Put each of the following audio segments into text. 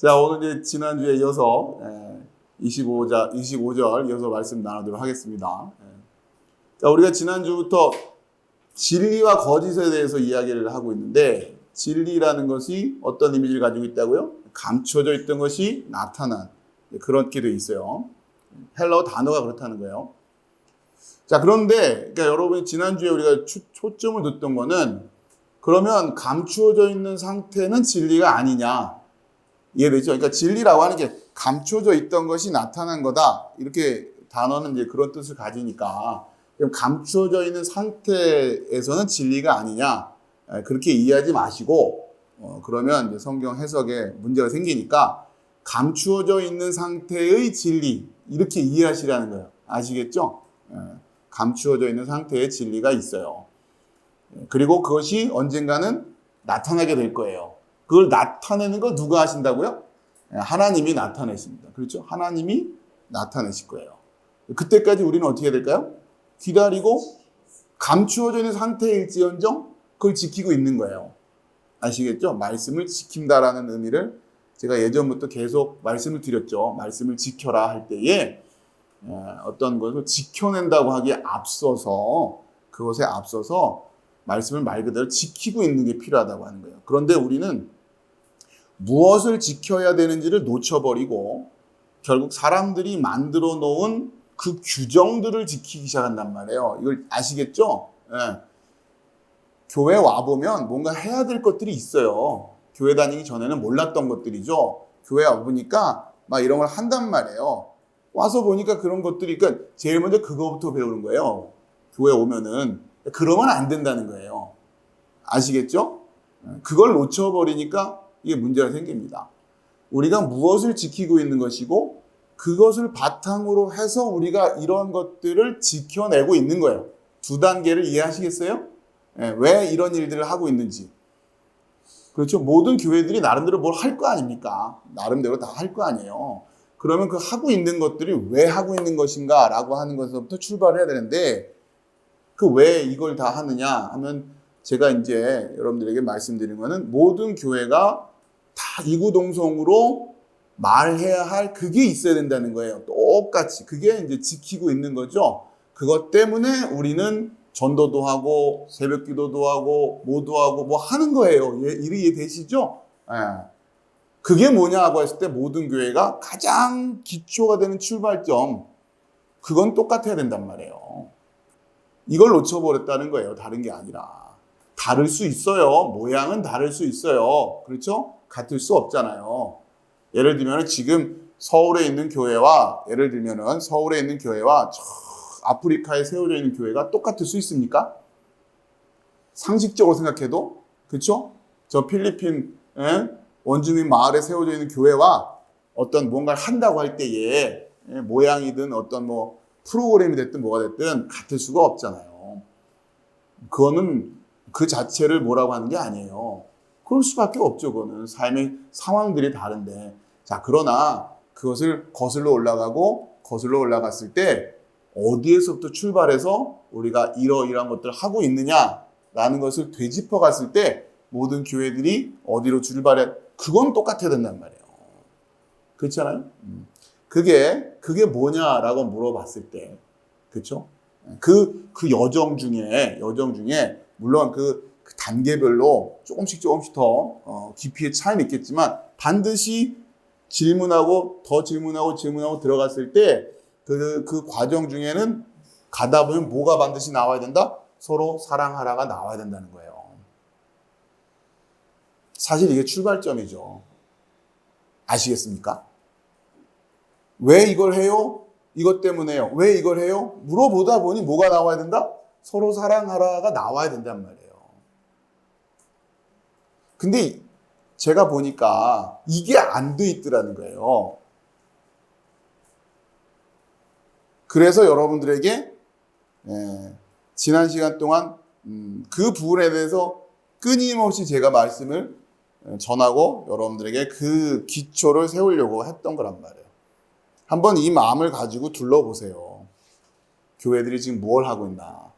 자, 오늘 이제 지난주에 이어서 25절 이어서 말씀 나누도록 하겠습니다. 자, 우리가 지난주부터 진리와 거짓에 대해서 이야기를 하고 있는데, 진리라는 것이 어떤 이미지를 가지고 있다고요? 감춰져 있던 것이 나타난, 그렇게 되어 있어요. 헬라어 단어가 그렇다는 거예요. 자, 그런데 그러니까 여러분이 지난주에 우리가 초점을 뒀던 거는, 그러면 감추어져 있는 상태는 진리가 아니냐, 이해되죠? 그러니까 진리라고 하는 게 감춰져 있던 것이 나타난 거다, 이렇게 단어는 이제 그런 뜻을 가지니까, 그럼 감추어져 있는 상태에서는 진리가 아니냐, 그렇게 이해하지 마시고, 그러면 이제 성경 해석에 문제가 생기니까 감추어져 있는 상태의 진리, 이렇게 이해하시라는 거예요. 아시겠죠? 감추어져 있는 상태의 진리가 있어요. 그리고 그것이 언젠가는 나타나게 될 거예요. 그걸 나타내는 걸 누가 하신다고요? 하나님이 나타내십니다. 그렇죠? 하나님이 나타내실 거예요. 그때까지 우리는 어떻게 해야 될까요? 기다리고 감추어져 있는 상태일지언정 그걸 지키고 있는 거예요. 아시겠죠? 말씀을 지킨다라는 의미를 제가 예전부터 계속 말씀을 드렸죠. 말씀을 지켜라 할 때에 어떤 것을 지켜낸다고 하기에 앞서서, 그것에 앞서서 말씀을 말 그대로 지키고 있는 게 필요하다고 하는 거예요. 그런데 우리는 무엇을 지켜야 되는지를 놓쳐버리고 결국 사람들이 만들어 놓은 그 규정들을 지키기 시작한단 말이에요. 이걸 아시겠죠? 교회 와보면 뭔가 해야 될 것들이 있어요. 교회 다니기 전에는 몰랐던 것들이죠. 교회 와보니까 막 이런 걸 한단 말이에요. 와서 보니까 그런 것들이, 그러니까 제일 먼저 그거부터 배우는 거예요. 교회 오면은. 그러면 안 된다는 거예요. 아시겠죠? 그걸 놓쳐버리니까 이게 문제가 생깁니다. 우리가 무엇을 지키고 있는 것이고 그것을 바탕으로 해서 우리가 이런 것들을 지켜내고 있는 거예요. 두 단계를 이해하시겠어요? 왜 이런 일들을 하고 있는지. 그렇죠? 모든 교회들이 나름대로 뭘 할 거 아닙니까? 나름대로 다 할 거 아니에요. 그러면 그 하고 있는 것들이 왜 하고 있는 것인가 라고 하는 것부터 출발해야 되는데, 그 왜 이걸 다 하느냐 하면, 제가 이제 여러분들에게 말씀드린 거는 모든 교회가 다 이구동성으로 말해야 할 그게 있어야 된다는 거예요. 똑같이. 그게 이제 지키고 있는 거죠. 그것 때문에 우리는 전도도 하고 새벽 기도도 하고 뭐도 하고 뭐 하는 거예요. 이해되시죠? 그게 뭐냐고 했을 때 모든 교회가 가장 기초가 되는 출발점, 그건 똑같아야 된단 말이에요. 이걸 놓쳐버렸다는 거예요. 다른 게 아니라. 다를 수 있어요. 모양은 다를 수 있어요. 그렇죠? 같을 수 없잖아요. 예를 들면 지금 서울에 있는 교회와, 저 아프리카에 세워져 있는 교회가 똑같을 수 있습니까? 상식적으로 생각해도. 그렇죠? 저 필리핀 원주민 마을에 세워져 있는 교회와 어떤 뭔가를 한다고 할 때에 모양이든 어떤 뭐 프로그램이 됐든 뭐가 됐든 같을 수가 없잖아요. 그거는 그 자체를 뭐라고 하는 게 아니에요. 그럴 수밖에 없죠. 그거는 삶의 상황들이 다른데. 자, 그러나 그것을 거슬러 올라갔을 때 어디에서부터 출발해서 우리가 이러이러한 것들을 하고 있느냐라는 것을 되짚어 갔을 때 모든 교회들이 어디로 출발해, 그건 똑같아야 된단 말이에요. 그렇잖아요? 그게 뭐냐라고 물어봤을 때, 그렇죠? 그 여정 중에 물론 그 단계별로 조금씩 더 깊이의 차이는 있겠지만 반드시 질문하고 들어갔을 때 그 과정 중에는 가다 보면 뭐가 반드시 나와야 된다? 서로 사랑하라가 나와야 된다는 거예요. 사실 이게 출발점이죠. 아시겠습니까? 왜 이걸 해요? 이것 때문에요. 왜 이걸 해요? 물어보다 보니 뭐가 나와야 된다? 서로 사랑하라가 나와야 된단 말이에요. 근데 제가 보니까 이게 안 돼 있더라는 거예요. 그래서 여러분들에게 지난 시간 동안 그 부분에 대해서 끊임없이 제가 말씀을 전하고 여러분들에게 그 기초를 세우려고 했던 거란 말이에요. 한번 이 마음을 가지고 둘러보세요. 교회들이 지금 뭘 하고 있나,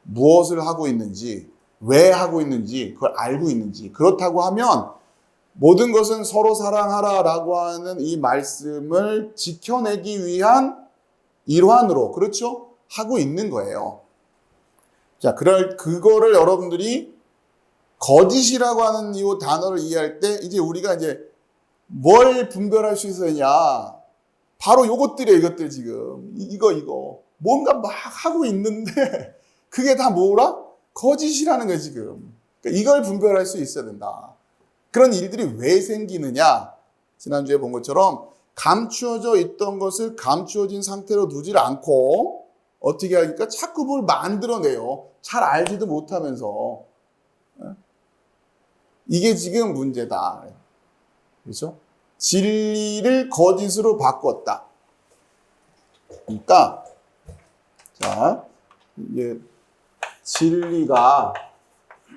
무엇을 하고 있는지, 왜 하고 있는지, 그걸 알고 있는지. 그렇다고 하면 모든 것은 서로 사랑하라라고 하는 이 말씀을 지켜내기 위한 일환으로, 그렇죠? 하고 있는 거예요. 자, 그거를 여러분들이 거짓이라고 하는 이 단어를 이해할 때 이제 우리가 이제 뭘 분별할 수 있느냐? 바로 요것들이에요, 이것들 지금. 이거. 뭔가 막 하고 있는데 그게 다 뭐라? 거짓이라는 거예요, 지금. 그러니까 이걸 분별할 수 있어야 된다. 그런 일들이 왜 생기느냐? 지난주에 본 것처럼 감추어져 있던 것을 감추어진 상태로 두질 않고 어떻게 하니까 자꾸 뭘 만들어내요. 잘 알지도 못하면서. 이게 지금 문제다. 그렇죠? 진리를 거짓으로 바꿨다. 그러니까 자, 이게 진리가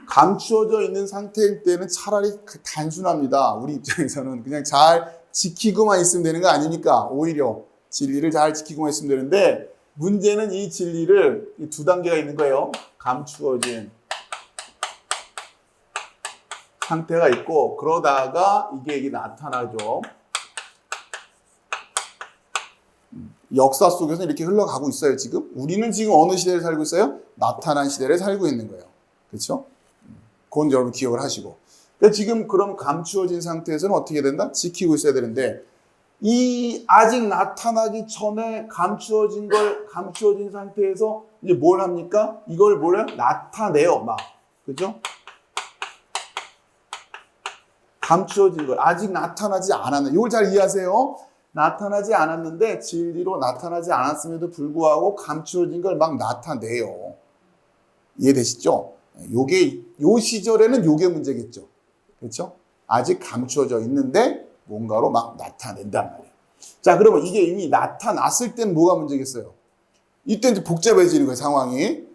감추어져 있는 상태일 때는 차라리 단순합니다. 우리 입장에서는 그냥 잘 지키고만 있으면 되는 거 아니니까 오히려 진리를 잘 지키고만 있으면 되는데 문제는 이 진리를 두 단계가 있는 거예요. 감추어진 상태가 있고 그러다가 이게 나타나죠. 역사 속에서 이렇게 흘러가고 있어요. 지금 우리는 지금 어느 시대를 살고 있어요? 나타난 시대를 살고 있는 거예요. 그렇죠? 그건 여러분 기억을 하시고. 그러니까 지금 그럼 감추어진 상태에서는 어떻게 된다? 지키고 있어야 되는데 이 아직 나타나기 전에 감추어진 상태에서 이제 뭘 합니까? 이걸 뭐래요? 나타내요. 막. 그죠? 감추어진 걸 아직 나타나지 않았는 이걸 잘 이해하세요. 나타나지 않았는데 진리로 나타나지 않았음에도 불구하고 감추어진 걸 막 나타내요. 이해되시죠? 요 시절에는 요게 문제겠죠. 그렇죠? 아직 감추어져 있는데 뭔가로 막 나타낸단 말이에요. 자, 그러면 이게 이미 나타났을 때는 뭐가 문제겠어요? 이때 이제 복잡해지는 거예요, 상황이.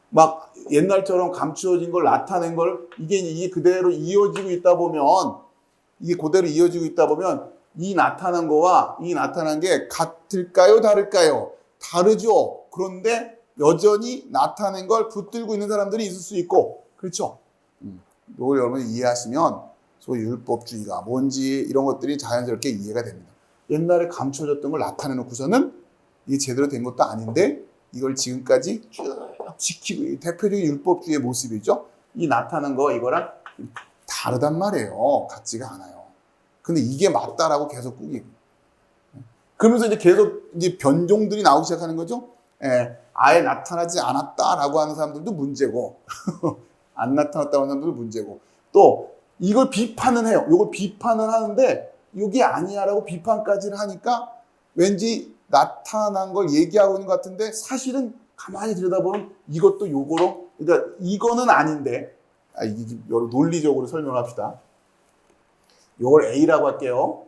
막 옛날처럼 감추어진 걸 나타낸 걸 이게 그대로 이어지고 있다 보면 이 나타난 거와 이 나타난 게 같을까요? 다를까요? 다르죠. 그런데 여전히 나타낸 걸 붙들고 있는 사람들이 있을 수 있고, 그렇죠? 이걸 여러분이 이해하시면 소위 율법주의가 뭔지 이런 것들이 자연스럽게 이해가 됩니다. 옛날에 감춰졌던 걸 나타내놓고서는 이게 제대로 된 것도 아닌데 이걸 지금까지 쭉 지키고 대표적인 율법주의의 모습이죠. 이 나타난 거 이거랑 다르단 말이에요. 같지가 않아요. 근데 이게 맞다라고 계속 꾸기고. 그러면서 이제 계속 이제 변종들이 나오기 시작하는 거죠. 아예 나타나지 않았다라고 하는 사람들도 문제고, 안 나타났다고 하는 사람들도 문제고, 또 이걸 비판은 해요. 이걸 비판을 하는데 이게 아니야라고 비판까지를 하니까 왠지 나타난 걸 얘기하고 있는 것 같은데 사실은 가만히 들여다보면 이것도 요거로, 그러니까 이거는 아닌데, 이게 논리적으로 설명을 합시다. 요걸 A라고 할게요.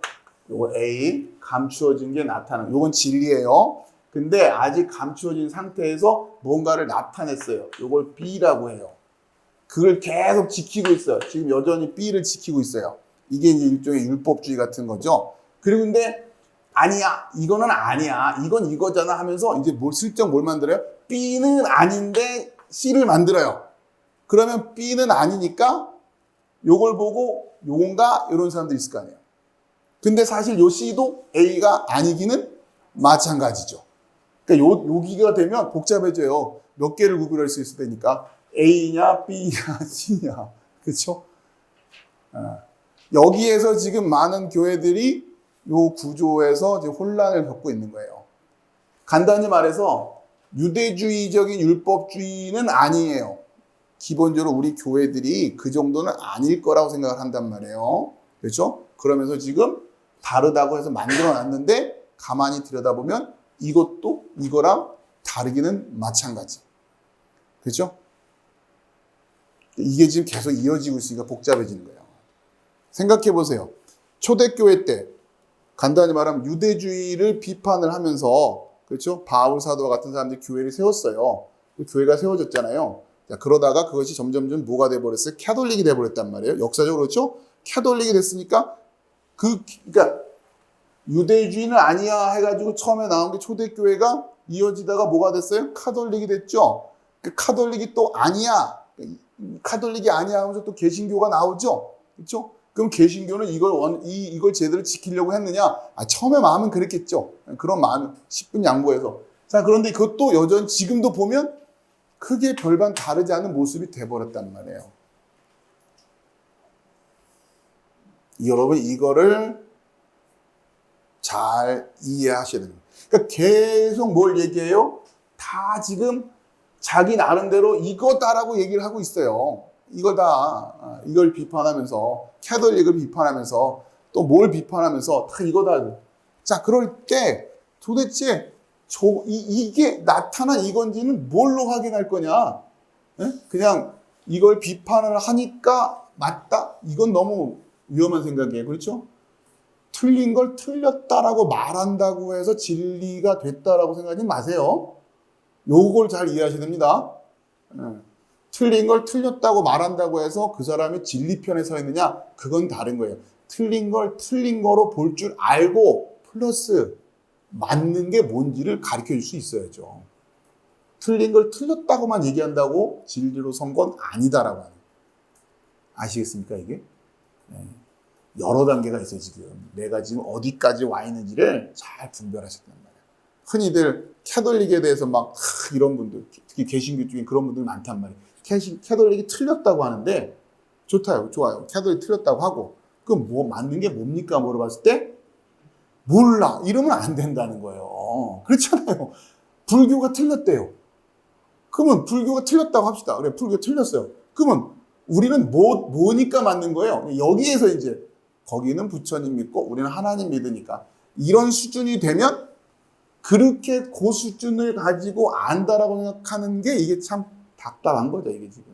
요걸 A, 감추어진 게 나타나는, 요건 진리예요. 근데 아직 감추어진 상태에서 뭔가를 나타냈어요. 요걸 B라고 해요. 그걸 계속 지키고 있어요. 지금 여전히 B를 지키고 있어요. 이게 이제 일종의 율법주의 같은 거죠. 그리고 근데 아니야, 이거는 아니야, 이건 이거잖아 하면서 이제 슬쩍 뭘 만들어요? B는 아닌데 C를 만들어요. 그러면 B는 아니니까 요걸 보고 요건가? 이런 사람들이 있을 거 아니에요. 근데 사실 요 C도 A가 아니기는 마찬가지죠. 그러니까 여기가 되면 복잡해져요. 몇 개를 구별할 수 있을 테니까 A냐, B냐, C냐, 그렇죠? 여기에서 지금 많은 교회들이 요 구조에서 지금 혼란을 겪고 있는 거예요. 간단히 말해서 유대주의적인 율법주의는 아니에요. 기본적으로 우리 교회들이 그 정도는 아닐 거라고 생각을 한단 말이에요. 그렇죠? 그러면서 지금 다르다고 해서 만들어 놨는데 가만히 들여다보면 이것도 이거랑 다르기는 마찬가지. 그렇죠? 이게 지금 계속 이어지고 있으니까 복잡해지는 거예요. 생각해 보세요. 초대교회 때 간단히 말하면 유대주의를 비판을 하면서, 그렇죠? 바울 사도와 같은 사람들이 교회를 세웠어요. 교회가 세워졌잖아요. 자, 그러다가 그것이 점점점 뭐가 돼버렸어요? 캐톨릭이 돼버렸단 말이에요. 역사적으로 그렇죠? 캐톨릭이 됐으니까 그러니까 유대주의는 아니야 해가지고 처음에 나온 게 초대교회가 이어지다가 뭐가 됐어요? 카톨릭이 됐죠. 그 카톨릭이 또 아니야. 카톨릭이 아니야 하면서 또 개신교가 나오죠. 그렇죠? 그럼 개신교는 이걸 제대로 지키려고 했느냐? 처음에 마음은 그랬겠죠. 그런 마음 10분 양보해서. 자, 그런데 그것도 여전히 지금도 보면 크게 별반 다르지 않은 모습이 돼버렸단 말이에요. 여러분, 이거를 잘 이해하셔야 됩니다. 그러니까 계속 뭘 얘기해요? 다 지금 자기 나름대로 이거다라고 얘기를 하고 있어요. 이거다. 이걸 비판하면서, 캐톨릭을 비판하면서, 또 뭘 비판하면서, 다 이거다. 자, 그럴 때 도대체 이게 나타난 이건지는 뭘로 확인할 거냐? 예? 그냥 이걸 비판을 하니까 맞다? 이건 너무 위험한 생각이에요. 그렇죠? 틀린 걸 틀렸다라고 말한다고 해서 진리가 됐다라고 생각하지 마세요. 요걸 잘 이해하셔야 됩니다. 틀린 걸 틀렸다고 말한다고 해서 그 사람이 진리편에 서 있느냐? 그건 다른 거예요. 틀린 걸 틀린 거로 볼 줄 알고 플러스 맞는 게 뭔지를 가르쳐 줄 수 있어야죠. 틀린 걸 틀렸다고만 얘기한다고 진리로 선 건 아니다라고 하는. 아시겠습니까, 이게? 여러 단계가 있어요, 지금. 내가 지금 어디까지 와 있는지를 잘 분별하셨단 말이에요. 흔히들 캐톨릭에 대해서 막 이런 분들, 특히 개신교 중에 그런 분들 많단 말이에요. 캐톨릭이 틀렸다고 하는데 좋아요. 캐톨릭 틀렸다고 하고 그럼 뭐 맞는 게 뭡니까? 물어봤을 때 몰라. 이러면 안 된다는 거예요. 그렇잖아요. 불교가 틀렸대요. 그러면 불교가 틀렸다고 합시다. 그래, 불교가 틀렸어요. 그러면 우리는 뭐니까 맞는 거예요? 여기에서 이제 거기는 부처님 믿고 우리는 하나님 믿으니까 이런 수준이 되면 그렇게 그 수준을 가지고 안다라고 생각하는 게 이게 참 답답한 거죠, 이게 지금.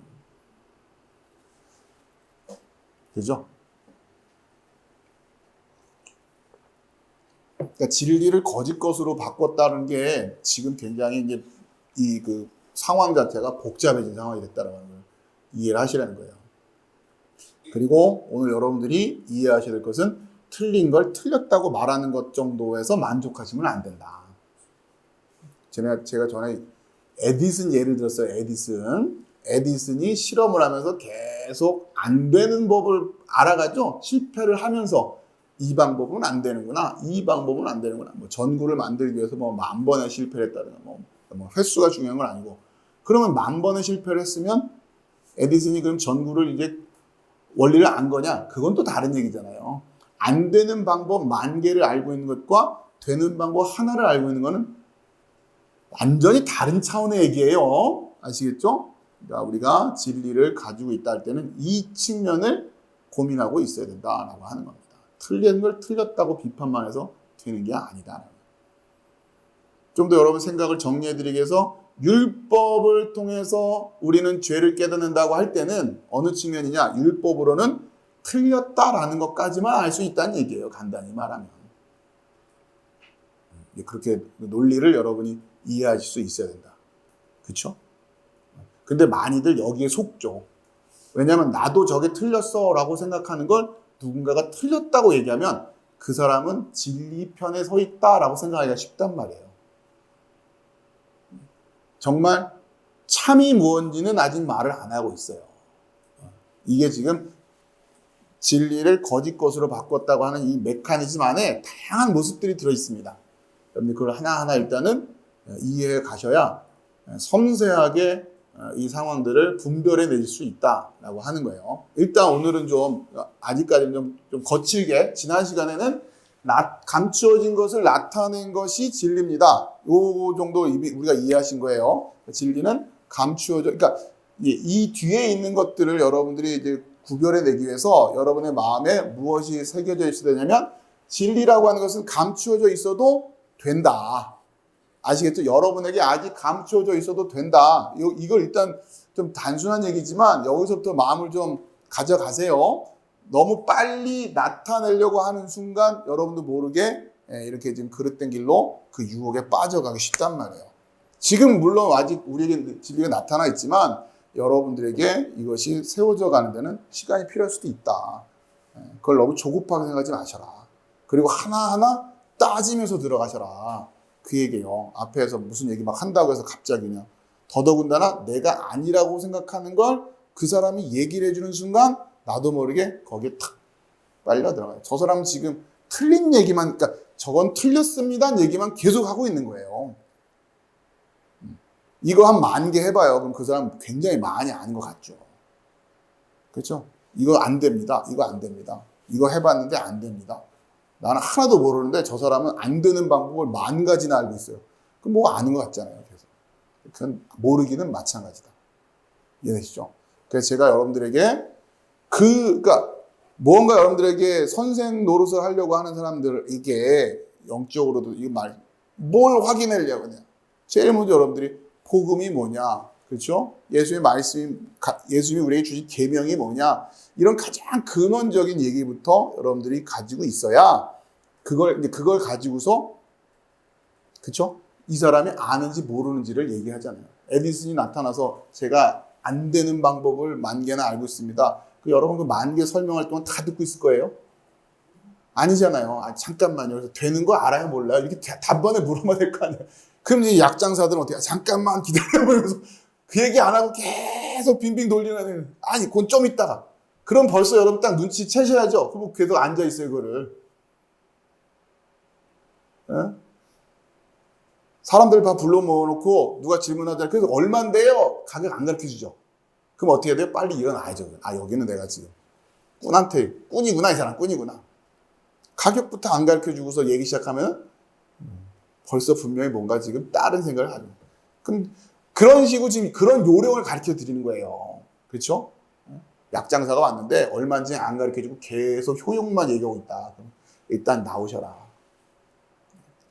그죠? 그러니까 진리를 거짓 것으로 바꿨다는 게 지금 굉장히 이제 그 상황 자체가 복잡해진 상황이 됐다는 걸 이해를 하시라는 거예요. 그리고 오늘 여러분들이 이해하셔야 될 것은 틀린 걸 틀렸다고 말하는 것 정도에서 만족하시면 안 된다. 제가 전에 에디슨 예를 들었어요. 에디슨이 실험을 하면서 계속 안 되는 법을 알아가죠. 실패를 하면서 이 방법은 안 되는구나. 이 방법은 안 되는구나. 뭐 전구를 만들기 위해서 뭐 10,000번의 실패를 했다든가 뭐 횟수가 중요한 건 아니고. 그러면 10,000번의 실패를 했으면 에디슨이 그럼 전구를 이제 원리를 안 거냐? 그건 또 다른 얘기잖아요. 안 되는 방법 10,000개를 알고 있는 것과 되는 방법 하나를 알고 있는 거는 완전히 다른 차원의 얘기예요. 아시겠죠? 그러니까 우리가 진리를 가지고 있다 할 때는 이 측면을 고민하고 있어야 된다라고 하는 겁니다. 틀린 걸 틀렸다고 비판만 해서 되는 게 아니다. 좀 더 여러분 생각을 정리해드리기 위해서 율법을 통해서 우리는 죄를 깨닫는다고 할 때는 어느 측면이냐? 율법으로는 틀렸다라는 것까지만 알 수 있다는 얘기예요. 간단히 말하면. 그렇게 논리를 여러분이 이해하실 수 있어야 된다. 그렇죠? 근데 많이들 여기에 속죠. 왜냐하면 나도 저게 틀렸어 라고 생각하는 걸 누군가가 틀렸다고 얘기하면 그 사람은 진리 편에 서 있다라고 생각하기가 쉽단 말이에요. 정말 참이 무엇인지는 아직 말을 안 하고 있어요. 이게 지금 진리를 거짓 것으로 바꿨다고 하는 이 메커니즘 안에 다양한 모습들이 들어있습니다. 여러분들 그걸 하나하나 일단은 이해해 가셔야 섬세하게 이 상황들을 분별해 내실 수 있다라고 하는 거예요. 일단 오늘은 아직까지는 좀 거칠게, 지난 시간에는 감추어진 것을 나타낸 것이 진리입니다. 요 정도 우리가 이해하신 거예요. 진리는 그러니까 이 뒤에 있는 것들을 여러분들이 이제 구별해 내기 위해서 여러분의 마음에 무엇이 새겨져 있어야 되냐면 진리라고 하는 것은 감추어져 있어도 된다. 아시겠죠? 여러분에게 아직 감추어져 있어도 된다. 이걸 일단 좀 단순한 얘기지만 여기서부터 마음을 좀 가져가세요. 너무 빨리 나타내려고 하는 순간 여러분도 모르게 이렇게 지금 그릇된 길로 그 유혹에 빠져가기 쉽단 말이에요. 지금 물론 아직 우리에게 진리가 나타나 있지만 여러분들에게 이것이 세워져 가는 데는 시간이 필요할 수도 있다. 그걸 너무 조급하게 생각하지 마셔라. 그리고 하나하나 따지면서 들어가셔라. 그 얘기예요. 앞에서 무슨 얘기 막 한다고 해서 갑자기 그냥. 더더군다나 내가 아니라고 생각하는 걸 그 사람이 얘기를 해주는 순간 나도 모르게 거기에 탁 빨려 들어가요. 저 사람은 지금 틀린 얘기만, 그러니까 저건 틀렸습니다는 얘기만 계속 하고 있는 거예요. 이거 한 10,000개 해봐요. 그럼 그 사람 굉장히 많이 아는 것 같죠. 그렇죠? 이거 안 됩니다. 이거 안 됩니다. 이거 해봤는데 안 됩니다. 나는 하나도 모르는데 저 사람은 안 되는 방법을 10,000가지나 알고 있어요. 그럼 뭐 아는 것 같잖아요. 그래서 그건 모르기는 마찬가지다. 이해되시죠? 그래서 제가 여러분들에게 그러니까 뭔가 여러분들에게 선생 노릇을 하려고 하는 사람들에게 영적으로도 뭘 확인하려고 그냥 제일 먼저 여러분들이 복음이 뭐냐, 그렇죠? 예수의 말씀이 예수님이 우리에게 주신 계명이 뭐냐, 이런 가장 근원적인 얘기부터 여러분들이 가지고 있어야 그걸 가지고서, 그렇죠? 이 사람이 아는지 모르는지를 얘기하잖아요. 에디슨이 나타나서 제가 안 되는 방법을 10,000개나 알고 있습니다. 여러분 그 10,000개 설명할 동안 다 듣고 있을 거예요? 아니잖아요. 잠깐만요. 그래서 되는 거 알아요, 몰라요? 이렇게 단번에 물어봐야 될 거 아니에요. 그럼 이제 약장사들은 어떻게, 잠깐만 기다려보면서 그 얘기 안 하고 계속 빙빙 돌리는, 아니, 그건 좀 있다가. 그럼 벌써 여러분 딱 눈치채셔야죠. 그럼 계속 앉아있어요, 그거를. 예? 사람들 다 불러 모아놓고 누가 질문하잖아요. 그래서 얼만데요? 가격 안 가르쳐 주죠. 그럼 어떻게 해야 돼요? 빨리 일어나야죠. 여기는 내가 지금 꾼이구나, 이 사람 꾼이구나. 가격부터 안 가르쳐 주고서 얘기 시작하면 벌써 분명히 뭔가 지금 다른 생각을 하죠. 그럼 그런 식으로 지금 그런 요령을 가르쳐 드리는 거예요. 그렇죠? 약장사가 왔는데 얼마인지 안 가르쳐 주고 계속 효용만 얘기하고 있다. 그럼 일단 나오셔라.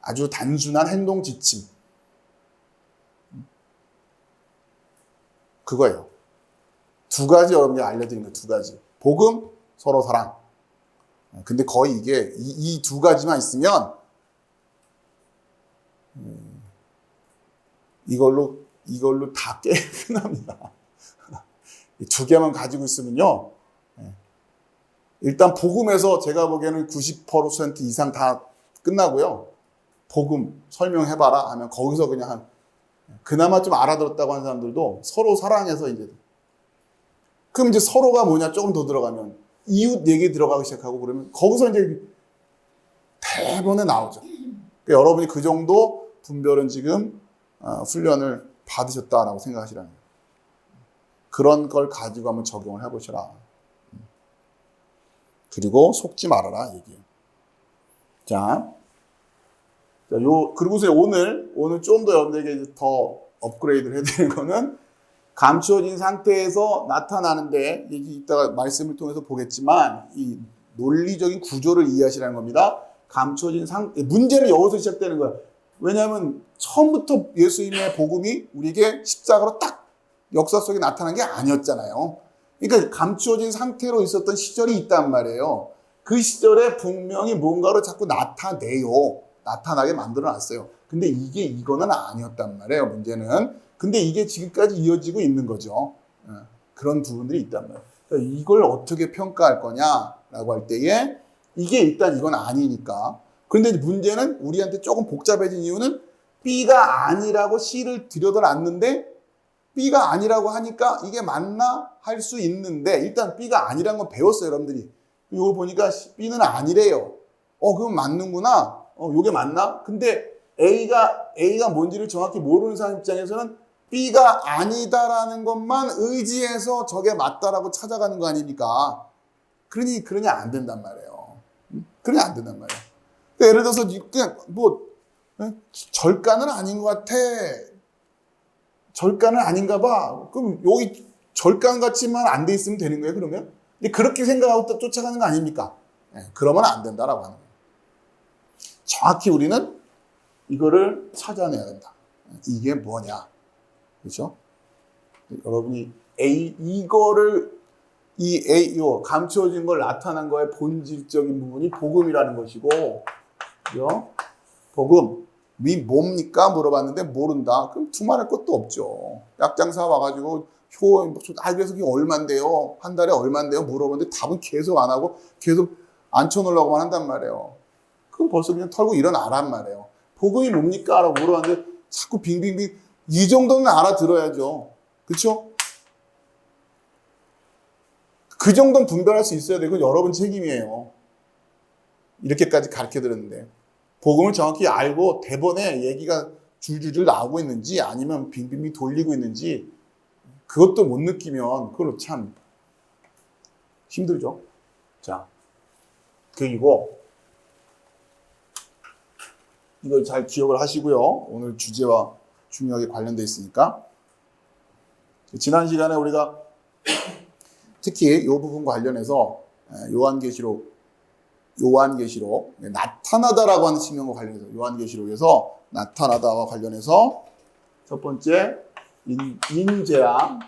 아주 단순한 행동 지침. 그거예요. 2가지 여러분께 알려드린 거 2가지. 복음, 서로 사랑. 근데 거의 이게 이 2가지만 있으면 이걸로 다 끝납니다. 2개만 가지고 있으면요. 일단 복음에서 제가 보기에는 90% 이상 다 끝나고요. 복음 설명해봐라 하면 거기서 그냥 그나마 좀 알아들었다고 하는 사람들도 서로 사랑해서 이제 그럼 이제 서로가 뭐냐 조금 더 들어가면 이웃 얘기 들어가기 시작하고 그러면 거기서 이제 대본에 나오죠. 그러니까 여러분이 그 정도 분별은 지금 훈련을 받으셨다라고 생각하시라는 거예요. 그런 걸 가지고 한번 적용을 해보시라. 그리고 속지 말아라 얘기예요. 그리고서 오늘 좀 더 여러분들에게 더 업그레이드를 해드리는 거는 감추어진 상태에서 나타나는데, 이따가 말씀을 통해서 보겠지만, 이 논리적인 구조를 이해하시라는 겁니다. 감추어진 문제는 여기서 시작되는 거예요. 왜냐하면 처음부터 예수님의 복음이 우리에게 십자가로 딱 역사 속에 나타난 게 아니었잖아요. 그러니까 감추어진 상태로 있었던 시절이 있단 말이에요. 그 시절에 분명히 뭔가로 자꾸 나타나게 만들어 놨어요. 근데 이거는 아니었단 말이에요, 문제는. 근데 이게 지금까지 이어지고 있는 거죠. 그런 부분들이 있단 말이에요. 그러니까 이걸 어떻게 평가할 거냐라고 할 때에 이게 일단 이건 아니니까. 그런데 문제는 우리한테 조금 복잡해진 이유는 B가 아니라고 C를 들여다놨는데 B가 아니라고 하니까 이게 맞나 할 수 있는데 일단 B가 아니라는 건 배웠어요, 여러분들이. 이거 보니까 B는 아니래요. 그럼 맞는구나. 요게 맞나? 근데 A가 뭔지를 정확히 모르는 사람 입장에서는 B가 아니다라는 것만 의지해서 저게 맞다라고 찾아가는 거 아닙니까? 그러니 안 된단 말이에요. 그러니 안 된단 말이에요. 그러니까 예를 들어서 그냥 절간은 아닌 것 같아. 절간은 아닌가 봐. 그럼 여기 절간 같지만 안 돼 있으면 되는 거예요, 그러면? 근데 그렇게 생각하고 또 쫓아가는 거 아닙니까? 그러면 안 된다라고 하는 거예요. 정확히 우리는 이거를 찾아내야 된다. 이게 뭐냐? 그렇죠? 여러분이 요 감추어진 걸 나타난 거의 본질적인 부분이 복음이라는 것이고, 그죠? 복음이 뭡니까? 물어봤는데 모른다. 그럼 두말할 것도 없죠. 약장사 와가지고 그래서 그게 얼만데요? 한 달에 얼만데요? 물어보는데 답은 계속 안 하고 계속 앉혀놓으려고만 한단 말이에요. 그럼 벌써 그냥 털고 일어나란 말이에요. 복음이 뭡니까? 라고 물어봤는데 자꾸 빙빙빙. 이 정도는 알아들어야죠. 그렇죠? 그 정도는 분별할 수 있어야 되고 여러분 책임이에요. 이렇게까지 가르쳐 드렸는데 복음을 정확히 알고 대본에 얘기가 줄줄줄 나오고 있는지 아니면 빙빙빙 돌리고 있는지 그것도 못 느끼면 그걸로 참 힘들죠. 자, 그리고 이걸 잘 기억을 하시고요. 오늘 주제와 중요하게 관련되어 있으니까. 지난 시간에 우리가 특히 이 부분 관련해서 요한계시록 나타나다라고 하는 측면과 관련해서 요한계시록에서 나타나다와 관련해서 첫 번째 인재앙,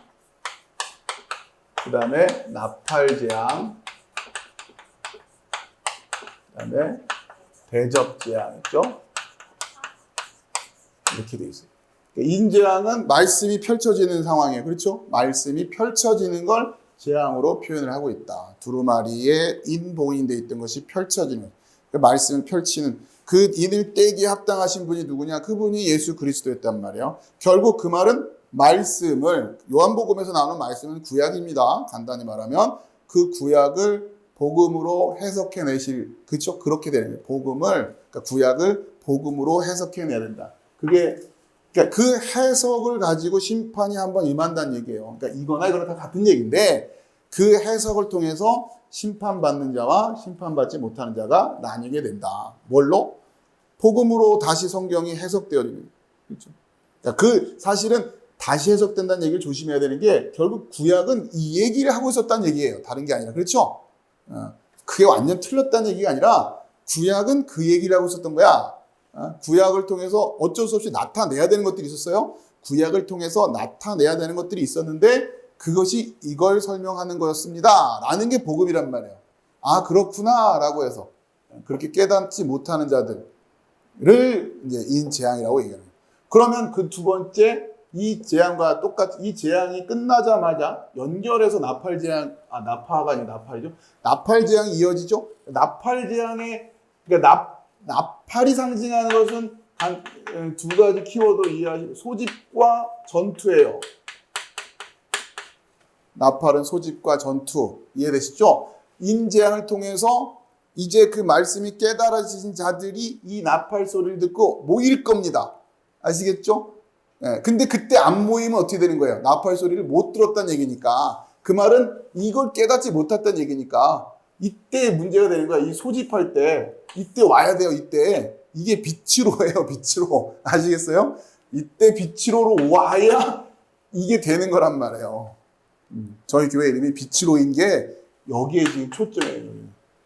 그 다음에 나팔재앙, 그 다음에 대접재앙이죠. 이렇게 되어 있어요. 인재앙은 말씀이 펼쳐지는 상황이에요. 그렇죠? 말씀이 펼쳐지는 걸 재앙으로 표현을 하고 있다. 두루마리에 인 봉인되어 있던 것이 펼쳐지는, 말씀을 펼치는 그 인을 떼기에 합당하신 분이 누구냐? 그분이 예수 그리스도였단 말이에요. 결국 그 말은 말씀을, 요한복음에서 나오는 말씀은 구약입니다. 간단히 말하면 그 구약을 복음으로 해석해내실, 그렇죠? 그렇게 되는 거예요. 그러니까 구약을 복음으로 해석해내야 된다. 그러니까 그 해석을 가지고 심판이 한번 임한다는 얘기예요. 그러니까 이거나 이거나 다 같은 얘기인데 그 해석을 통해서 심판받는 자와 심판받지 못하는 자가 나뉘게 된다. 뭘로? 복음으로 다시 성경이 해석되어지는 거예요. 그렇죠? 그러니까 사실은 다시 해석된다는 얘기를 조심해야 되는 게 결국 구약은 이 얘기를 하고 있었다는 얘기예요. 다른 게 아니라. 그렇죠? 그게 완전 틀렸다는 얘기가 아니라 구약은 그 얘기를 하고 있었던 거야. 구약을 통해서 어쩔 수 없이 나타내야 되는 것들이 있었어요. 구약을 통해서 나타내야 되는 것들이 있었는데 그것이 이걸 설명하는 거였습니다. 라는 게 복음이란 말이에요. 아, 그렇구나. 라고 해서 그렇게 깨닫지 못하는 자들을 이제 인재앙이라고 얘기하는 거예요. 그러면 그 두 번째 이 재앙과 똑같이 이 재앙이 끝나자마자 연결해서 나파가 아니라 나팔이죠. 나팔재앙이 이어지죠. 나팔재앙에, 그러니까 나팔이 상징하는 것은 두 가지 키워드로 이해하시고 소집과 전투예요. 나팔은 소집과 전투. 이해되시죠? 인재앙을 통해서 이제 그 말씀이 깨달아지신 자들이 이 나팔 소리를 듣고 모일 겁니다. 아시겠죠? 네, 근데 그때 안 모이면 어떻게 되는 거예요? 나팔 소리를 못 들었다는 얘기니까. 그 말은 이걸 깨닫지 못했다는 얘기니까 이때 문제가 되는 거야. 이 소집할 때 이때 와야 돼요. 이때 이게 빛으로예요. 빛으로. 아시겠어요? 이때 빛으로로 와야 이게 되는 거란 말이에요. 저희 교회 이름이 빛으로인 게 여기에 지금 초점이에요.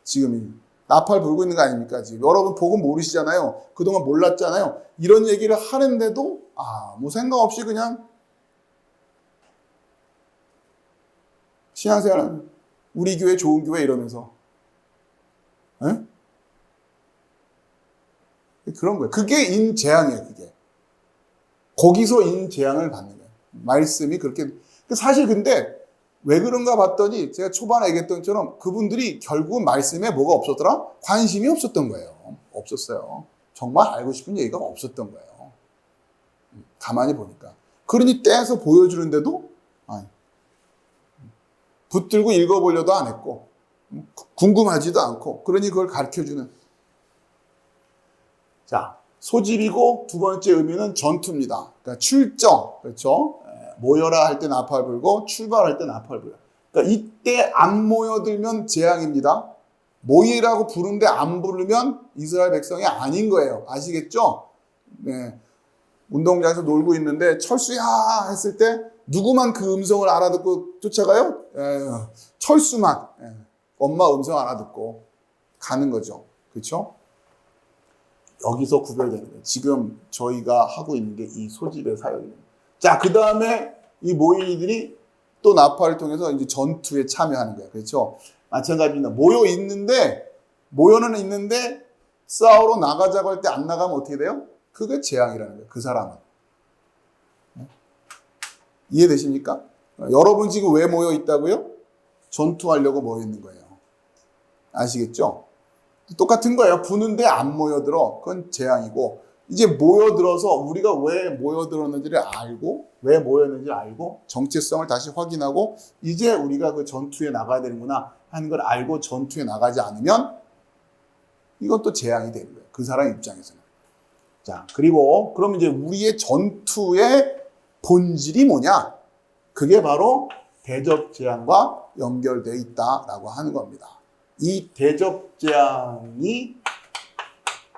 지금 나팔 불고 있는 거 아닙니까? 지금 여러분 복음 모르시잖아요. 그동안 몰랐잖아요. 이런 얘기를 하는데도 아무 생각 없이 그냥 신앙생활 우리 교회 좋은 교회 이러면서 에? 그런 거예요. 그게 인재앙이에요. 그게 거기서 인재앙을 받는 거예요. 말씀이 그렇게. 사실 근데 왜 그런가 봤더니 제가 초반에 얘기했던 것처럼 그분들이 결국은 말씀에 뭐가 없었더라? 관심이 없었던 거예요. 없었어요. 정말 알고 싶은 얘기가 없었던 거예요. 가만히 보니까. 그러니 떼서 보여주는데도 붙들고 읽어보려도 안 했고 궁금하지도 않고 그러니 그걸 가르쳐주는. 자, 소집이고 두 번째 의미는 전투입니다. 그러니까 출정, 그렇죠? 모여라 할 때 나팔 불고 출발할 때 나팔 불어요. 그러니까 이때 안 모여들면 재앙입니다. 모이라고 부른데 안 부르면 이스라엘 백성이 아닌 거예요. 아시겠죠? 네. 운동장에서 놀고 있는데 철수야 했을 때 누구만 그 음성을 알아듣고 쫓아가요? 철수만. 엄마 음성 알아듣고 가는 거죠. 그렇죠? 여기서 구별되는 거예요. 지금 저희가 하고 있는 게 이 소집의 사역입니다. 자, 그 다음에 이 모인 이들이 또 나팔을 통해서 이제 전투에 참여하는 거예요. 그렇죠? 마찬가지입니다. 모여는 있는데 싸우러 나가자고 할 때 안 나가면 어떻게 돼요? 그게 재앙이라는 거예요. 그 사람은. 이해되십니까? 여러분 지금 왜 모여 있다고요? 전투하려고 모여 있는 거예요. 아시겠죠? 똑같은 거예요. 부는데 안 모여들어. 그건 재앙이고 이제 모여들어서 우리가 왜 모여들었는지를 알고 왜 모였는지를 알고 정체성을 다시 확인하고 이제 우리가 그 전투에 나가야 되는구나 하는 걸 알고 전투에 나가지 않으면 이건 또 재앙이 되는 거예요. 그 사람 입장에서는. 자, 그리고 그럼 이제 우리의 전투의 본질이 뭐냐? 그게 바로 대접 재앙과 연결되어 있다라고 하는 겁니다. 이 대접 재앙이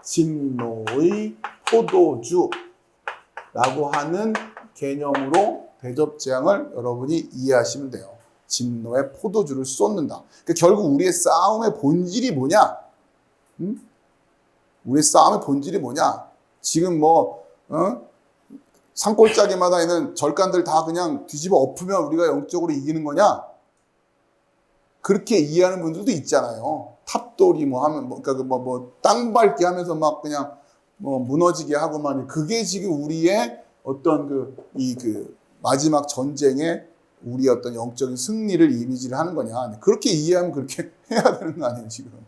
진노의 포도주라고 하는 개념으로 대접 재앙을 여러분이 이해하시면 돼요. 진노의 포도주를 쏟는다. 그러니까 결국 우리의 싸움의 본질이 뭐냐? 우리의 싸움의 본질이 뭐냐? 지금 산골짜기마다 있는 절간들 다 그냥 뒤집어 엎으면 우리가 영적으로 이기는 거냐? 그렇게 이해하는 분들도 있잖아요. 탑돌이 하면 그러니까 땅 밟기 하면서 막 그냥 무너지게 하고만 그게 지금 우리의 어떤 마지막 전쟁에 우리의 어떤 영적인 승리를 이미지를 하는 거냐? 그렇게 이해하면 그렇게 해야 되는 거 아니에요, 지금?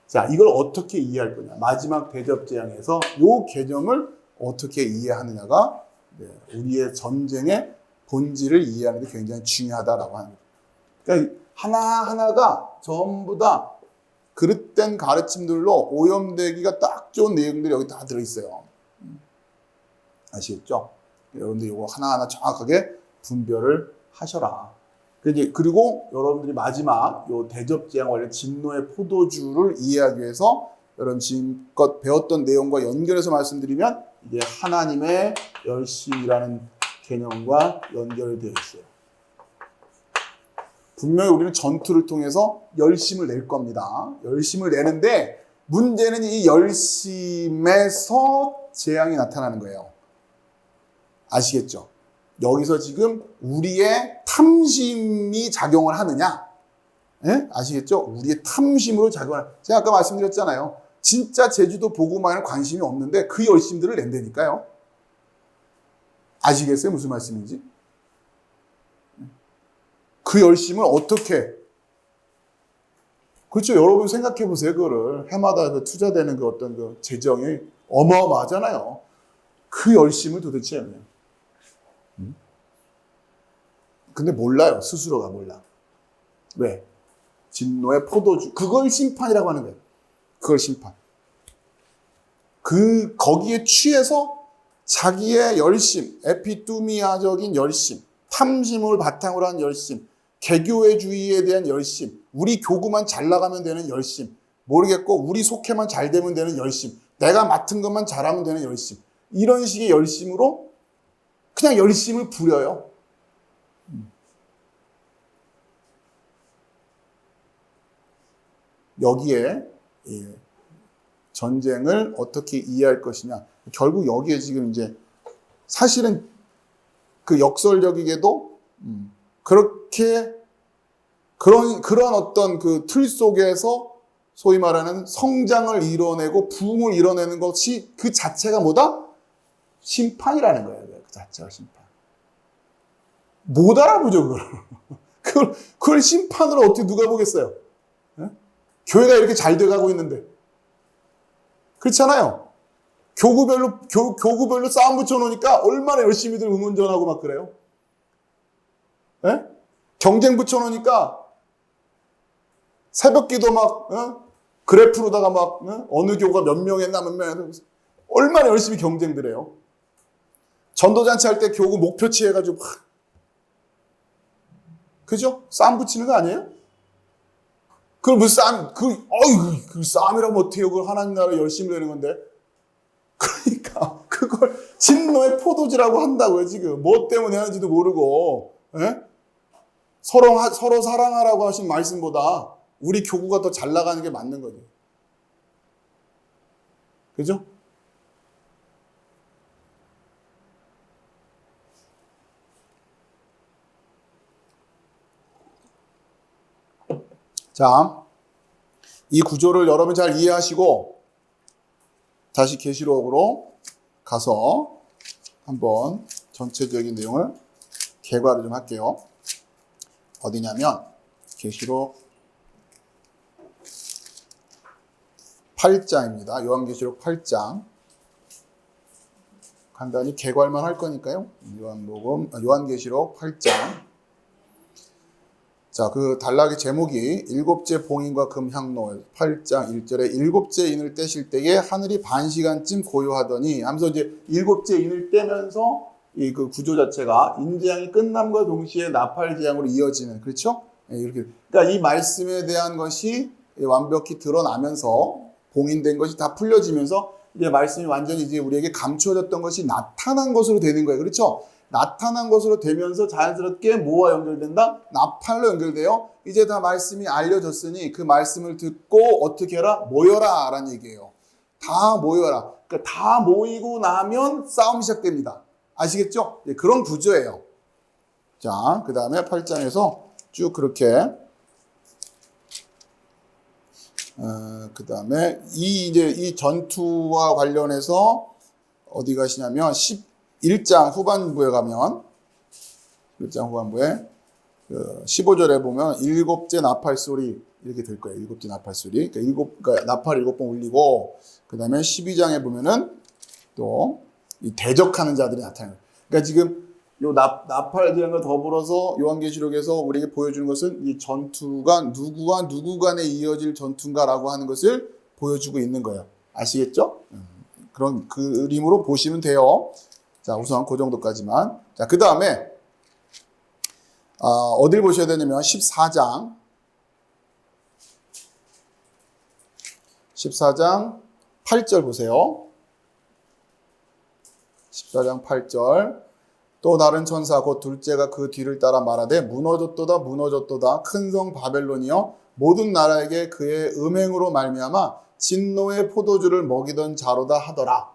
자, 이걸 어떻게 이해할 거냐? 마지막 대접 재앙에서 이 개념을 어떻게 이해하느냐가 우리의 전쟁의 본질을 이해하는 데 굉장히 중요하다라고 하는 거예요. 그러니까 하나하나가 전부 다 그릇된 가르침들로 오염되기가 딱 좋은 내용들이 여기 다 들어있어요. 아시겠죠? 여러분들 이거 하나하나 정확하게 분별을 하셔라. 그리고 여러분들이 마지막 요 대접 재앙 관련 진노의 포도주를 이해하기 위해서 여러분 지금껏 배웠던 내용과 연결해서 말씀드리면 이게 하나님의 열심이라는 개념과 연결되어 있어요. 분명히 우리는 전투를 통해서 열심을 낼 겁니다. 열심을 내는데 문제는 이 열심에서 재앙이 나타나는 거예요. 아시겠죠? 여기서 지금 우리의 탐심이 작용을 하느냐? 예? 아시겠죠? 우리의 탐심으로 작용을 제가 아까 말씀드렸잖아요. 진짜 제주도 복음화에는 관심이 없는데 그 열심들을 낸다니까요. 아시겠어요? 무슨 말씀인지? 그 열심을 어떻게? 그렇죠. 여러분 생각해 보세요. 그거를 해마다 투자되는 그 어떤 그 재정이 어마어마하잖아요. 그 열심을 도대체 근데 몰라요. 스스로가 몰라. 왜? 진노의 포도주. 그걸 심판이라고 하는 거예요. 그걸 심판. 거기에 취해서 자기의 열심, 에피투미아적인 열심, 탐심을 바탕으로 한 열심, 개교회주의에 대한 열심, 우리 교구만 잘 나가면 되는 열심, 모르겠고 우리 속해만 잘 되면 되는 열심, 내가 맡은 것만 잘하면 되는 열심, 이런 식의 열심으로 그냥 열심을 부려요. 여기에 전쟁을 어떻게 이해할 것이냐. 결국 여기에 지금 이제 사실은 그 역설적이게도 그렇게 그런 어떤 그 틀 속에서 소위 말하는 성장을 이뤄내고 부흥을 이뤄내는 것이 그 자체가 뭐다? 심판이라는 거예요. 그 자체가 심판. 못 알아보죠, 그걸. 그걸 심판으로 어떻게 누가 보겠어요? 네? 교회가 이렇게 잘 돼가고 있는데. 그렇잖아요. 교구별로 싸움 붙여놓으니까 얼마나 열심히들 응원전하고 막 그래요. 네? 경쟁 붙여놓으니까 새벽기도 막 그래프로다가 막 어느 교가 몇 명 했나 몇 명 했나 얼마나 열심히 경쟁들 해요. 전도잔치 할 때 교구 목표치 해가지고 막 그죠? 싸움 붙이는 거 아니에요? 그걸 무슨 싸움, 그 싸움이라면 어떻게 해요? 그걸 하나님 나라 열심히 되는 건데. 그러니까, 그걸 진노의 포도주라고 한다고요, 지금. 뭐 때문에 하는지도 모르고, 예? 서로 사랑하라고 하신 말씀보다 우리 교구가 더 잘 나가는 게 맞는 거죠. 그죠? 자, 이 구조를 여러분 잘 이해하시고 다시 계시록으로 가서 한번 전체적인 내용을 개괄을 좀 할게요. 어디냐면 계시록 8장입니다. 요한계시록 8장. 간단히 개괄만 할 거니까요. 요한계시록 8장. 자, 그 단락의 제목이 일곱째 봉인과 금향로 8장 1절에 일곱째 인을 떼실 때에 하늘이 반 시간쯤 고요하더니 하면서 이제 일곱째 인을 떼면서 이 그 구조 자체가 인재앙이 끝남과 동시에 나팔재앙으로 이어지는, 그렇죠? 이렇게. 그러니까 이 말씀에 대한 것이 완벽히 드러나면서 봉인된 것이 다 풀려지면서 이제 말씀이 완전히 이제 우리에게 감추어졌던 것이 나타난 것으로 되는 거예요. 그렇죠? 나타난 것으로 되면서 자연스럽게 뭐와 연결된다? 나팔로 연결돼요. 이제 다 말씀이 알려졌으니 그 말씀을 듣고 어떻게 해라? 모여라 라는 얘기예요. 다 모여라. 그러니까 다 모이고 나면 싸움이 시작됩니다. 아시겠죠? 네, 그런 구조예요. 자, 그 다음에 8장에서 쭉 그렇게 그 다음에 이 전투와 관련해서 어디 가시냐면 11장 후반부에 가면 1장 후반부에 15절에 보면 일곱째 나팔 소리 이렇게 될 거예요. 일곱째 나팔 소리. 그러니까 나팔 7번 울리고 그 다음에 12장에 보면은 또 이 대적하는 자들이 나타나요. 그러니까 지금 요 나팔들과 더불어서 요한계시록에서 우리에게 보여주는 것은 이 전투가 누구와 누구 간에 이어질 전투인가라고 하는 것을 보여주고 있는 거예요. 아시겠죠? 그런 그림으로 보시면 돼요. 자, 우선 그 정도까지만. 자, 그 다음에 어딜 보셔야 되냐면 14장 8절 보세요. 14장 8절. 또 다른 천사 곧 둘째가 그 뒤를 따라 말하되 무너졌도다 무너졌도다 큰 성 바벨론이여 모든 나라에게 그의 음행으로 말미암아 진노의 포도주를 먹이던 자로다 하더라.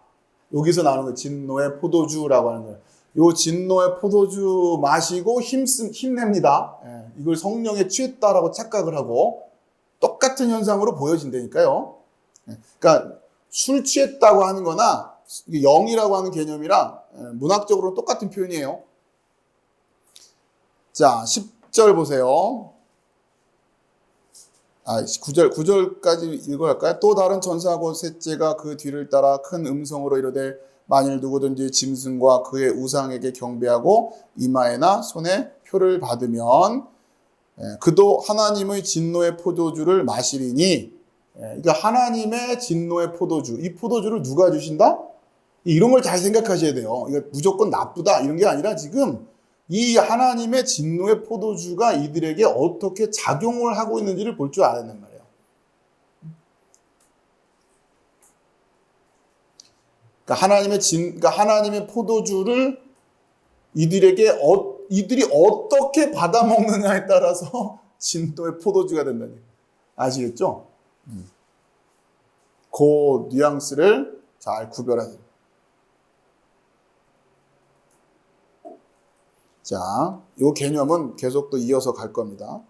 여기서 나오는 거예요. 진노의 포도주라고 하는 거예요. 요 진노의 포도주 마시고 힘냅니다. 이걸 성령에 취했다라고 착각을 하고 똑같은 현상으로 보여진다니까요. 그러니까 술 취했다고 하는 거나 영이라고 하는 개념이랑 문학적으로 똑같은 표현이에요. 자, 10절 보세요. 9절까지 읽어갈까요? 또 다른 천사하고 셋째가 그 뒤를 따라 큰 음성으로 이르되 만일 누구든지 짐승과 그의 우상에게 경배하고 이마에나 손에 표를 받으면 그도 하나님의 진노의 포도주를 마시리니. 그러니까 하나님의 진노의 포도주, 이 포도주를 누가 주신다? 이런 걸 잘 생각하셔야 돼요. 이거 무조건 나쁘다 이런 게 아니라 지금 이 하나님의 진노의 포도주가 이들에게 어떻게 작용을 하고 있는지를 볼 줄 알아야 된단 말이에요. 그러니까 하나님의 포도주를 이들이 어떻게 받아먹느냐에 따라서 진노의 포도주가 된다는 거예요. 아시겠죠? 그 뉘앙스를 잘 구별하세요. 자, 요 개념은 계속 또 이어서 갈 겁니다.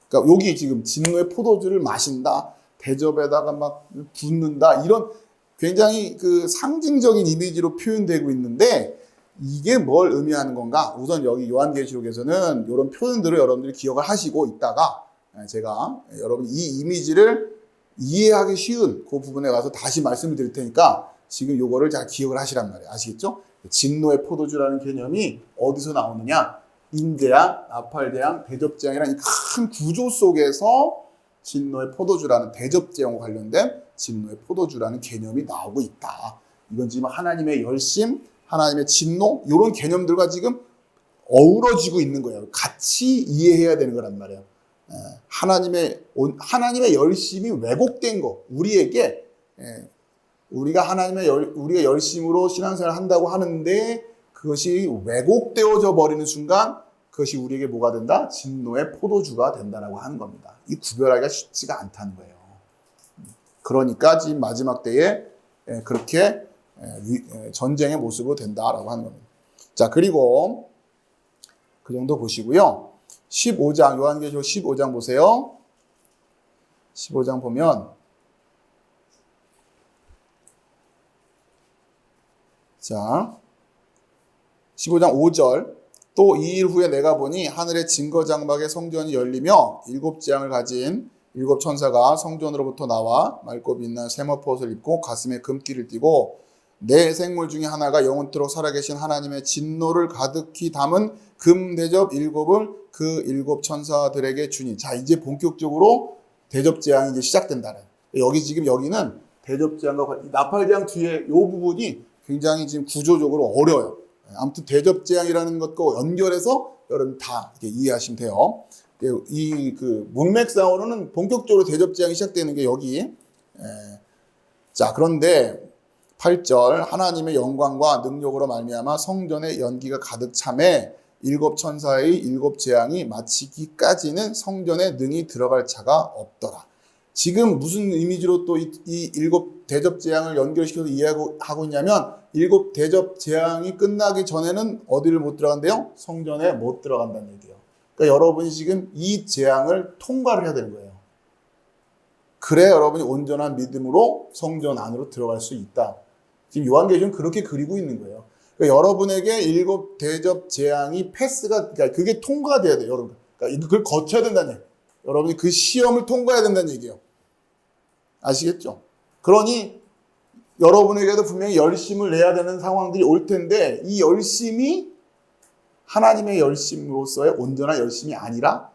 그러니까 여기 지금 진노의 포도주를 마신다, 대접에다가 막 붓는다, 이런 굉장히 그 상징적인 이미지로 표현되고 있는데 이게 뭘 의미하는 건가? 우선 여기 요한계시록에서는 이런 표현들을 여러분들이 기억을 하시고 있다가 제가 여러분 이 이미지를 이해하기 쉬운 그 부분에 가서 다시 말씀을 드릴 테니까 지금 요거를 잘 기억을 하시란 말이에요. 아시겠죠? 진노의 포도주라는 개념이 어디서 나오느냐? 인재앙, 나팔재앙, 대접재앙이라는 이 큰 구조 속에서 진노의 포도주라는 대접재앙과 관련된 진노의 포도주라는 개념이 나오고 있다. 이건 지금 하나님의 열심, 하나님의 진노 이런 개념들과 지금 어우러지고 있는 거예요. 같이 이해해야 되는 거란 말이에요. 하나님의 열심이 왜곡된 거, 우리에게 우리가 우리가 열심으로 신앙생활을 한다고 하는데 그것이 왜곡되어져 버리는 순간 그것이 우리에게 뭐가 된다? 진노의 포도주가 된다라고 하는 겁니다. 이 구별하기가 쉽지가 않다는 거예요. 그러니까 지금 마지막 때에 그렇게 전쟁의 모습으로 된다라고 하는 겁니다. 자, 그리고 그 정도 보시고요. 15장, 요한계시록 15장 보세요. 15장 보면 자, 15장 5절 또 2일 후에 내가 보니 하늘의 증거장막의 성전이 열리며 7재앙을 가진 7천사가 성전으로부터 나와 맑고 빛난 세마포 옷을 입고 가슴에 금띠를 띠고 네 생물 중에 하나가 영원토록 살아계신 하나님의 진노를 가득히 담은 금 대접 7을 그 7 천사들에게 주니. 자, 이제 본격적으로 대접 재앙이 이제 시작된다는. 여기 지금 여기는 대접 재앙과 나팔 재앙 뒤에 이 부분이 굉장히 지금 구조적으로 어려워요. 아무튼 대접 재앙이라는 것과 연결해서 여러분 다 이렇게 이해하시면 돼요. 이 그 문맥상으로는 본격적으로 대접 재앙이 시작되는 게 여기. 자, 그런데 8절 하나님의 영광과 능력으로 말미암아 성전에 연기가 가득 차매 7 천사의 7 재앙이 마치기까지는 성전에 능히 들어갈 자가 없더라. 지금 무슨 이미지로 또 이 7 대접 재앙을 연결시켜서 이해하고 있냐면 7 대접 재앙이 끝나기 전에는 어디를 못 들어간대요? 성전에 못 들어간다는 얘기예요. 그러니까 여러분이 지금 이 재앙을 통과를 해야 되는 거예요. 그래 여러분이 온전한 믿음으로 성전 안으로 들어갈 수 있다. 지금 요한계시는 그렇게 그리고 있는 거예요. 그러니까 여러분에게 7 대접 재앙이 패스가, 그러니까 그게 통과가 돼야 돼요, 여러분. 그러니까 그걸 거쳐야 된다는 얘기예요. 여러분이 그 시험을 통과해야 된다는 얘기예요. 아시겠죠? 그러니 여러분에게도 분명히 열심을 내야 되는 상황들이 올 텐데 이 열심이 하나님의 열심으로서의 온전한 열심이 아니라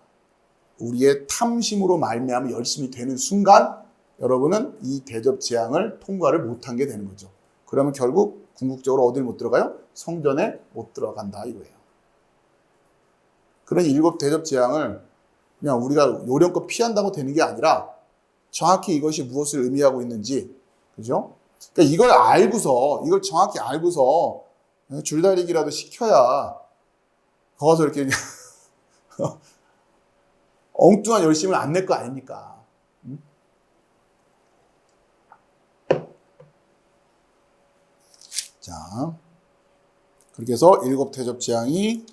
우리의 탐심으로 말미암아 열심이 되는 순간 여러분은 이 대접 재앙을 통과를 못한 게 되는 거죠. 그러면 결국 궁극적으로 어딜 못 들어가요? 성전에 못 들어간다 이거예요. 그런 7 대접 재앙을 그냥 우리가 요령껏 피한다고 되는 게 아니라 정확히 이것이 무엇을 의미하고 있는지, 그죠? 그러니까 이걸 알고서, 이걸 정확히 알고서 줄다리기라도 시켜야 거기서 이렇게 엉뚱한 열심을 안 낼 거 아닙니까? 자, 그렇게 해서 7 대접 재앙이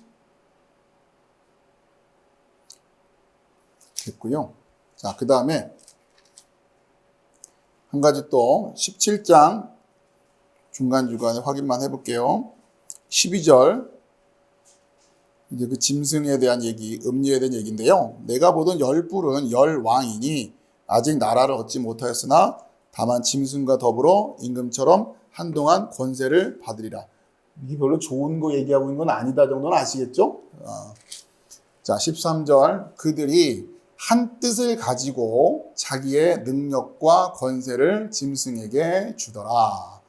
됐고요. 자, 그 다음에 한 가지 또 17장 중간중간에 확인만 해볼게요. 12절 이제 그 짐승에 대한 얘기, 음료에 대한 얘기인데요. 내가 보던 10뿔은 10왕이니 아직 나라를 얻지 못하였으나 다만 짐승과 더불어 임금처럼 한동안 권세를 받으리라. 이게 별로 좋은 거 얘기하고 있는 건 아니다 정도는 아시겠죠? 자, 13절 그들이 한 뜻을 가지고 자기의 능력과 권세를 짐승에게 주더라.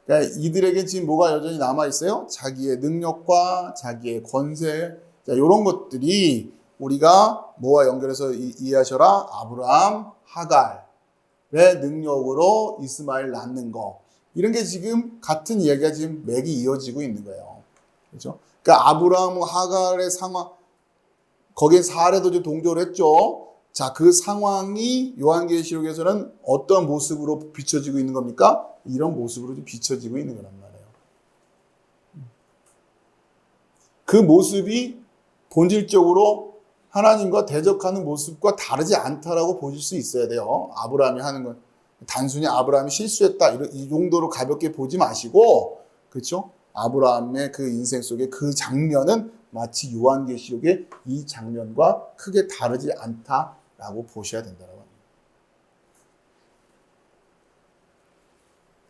그러니까 이들에게 지금 뭐가 여전히 남아있어요? 자기의 능력과 자기의 권세, 자, 이런 것들이 우리가 뭐와 연결해서 이해하셔라? 아브라함, 하갈의 능력으로 이스마엘 낳는 거. 이런 게 지금 같은 이야기가 지금 맥이 이어지고 있는 거예요. 그렇죠? 그러니까 아브라함, 하갈의 상황, 거기에 사례도 좀 동조를 했죠. 자, 그 상황이 요한계시록에서는 어떤 모습으로 비춰지고 있는 겁니까? 이런 모습으로 좀 비춰지고 있는 거란 말이에요. 그 모습이 본질적으로 하나님과 대적하는 모습과 다르지 않다라고 보실 수 있어야 돼요. 아브라함이 하는 건 단순히 아브라함이 실수했다 이 정도로 가볍게 보지 마시고, 그렇죠? 아브라함의 그 인생 속의 그 장면은 마치 요한계시록의 이 장면과 크게 다르지 않다라고 보셔야 된다고 합니다.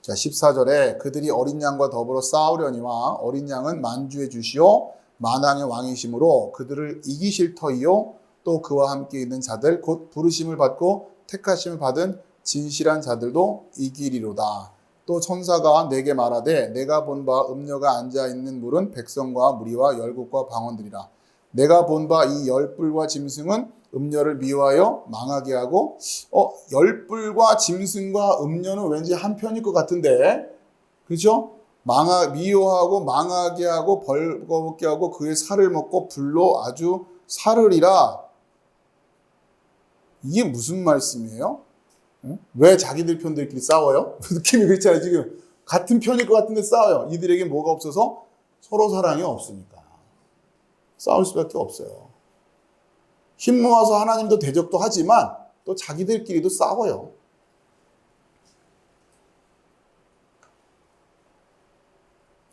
자, 14절에 그들이 어린 양과 더불어 싸우려니와 어린 양은 만주의 주시오 만왕의 왕이심으로 그들을 이기실 터이요 또 그와 함께 있는 자들 곧 부르심을 받고 택하심을 받은 진실한 자들도 이기리로다. 또 천사가 내게 말하되 내가 본 바 음녀가 앉아있는 물은 백성과 무리와 열국과 방언들이라. 내가 본 바 이 10뿔과 짐승은 음녀를 미워하여 망하게 하고, 열뿔과 짐승과 음녀는 왠지 한 편일 것 같은데, 그렇죠? 미워하고 망하게 하고 벌거벗게 하고 그의 살을 먹고 불로 아주 사르리라. 이게 무슨 말씀이에요? 왜 자기들 편들끼리 싸워요? 느낌이 그렇잖아요. 지금 같은 편일 것 같은데 싸워요. 이들에게 뭐가 없어서? 서로 사랑이 없으니까 싸울 수밖에 없어요. 힘 모아서 하나님도 대적도 하지만 또 자기들끼리도 싸워요.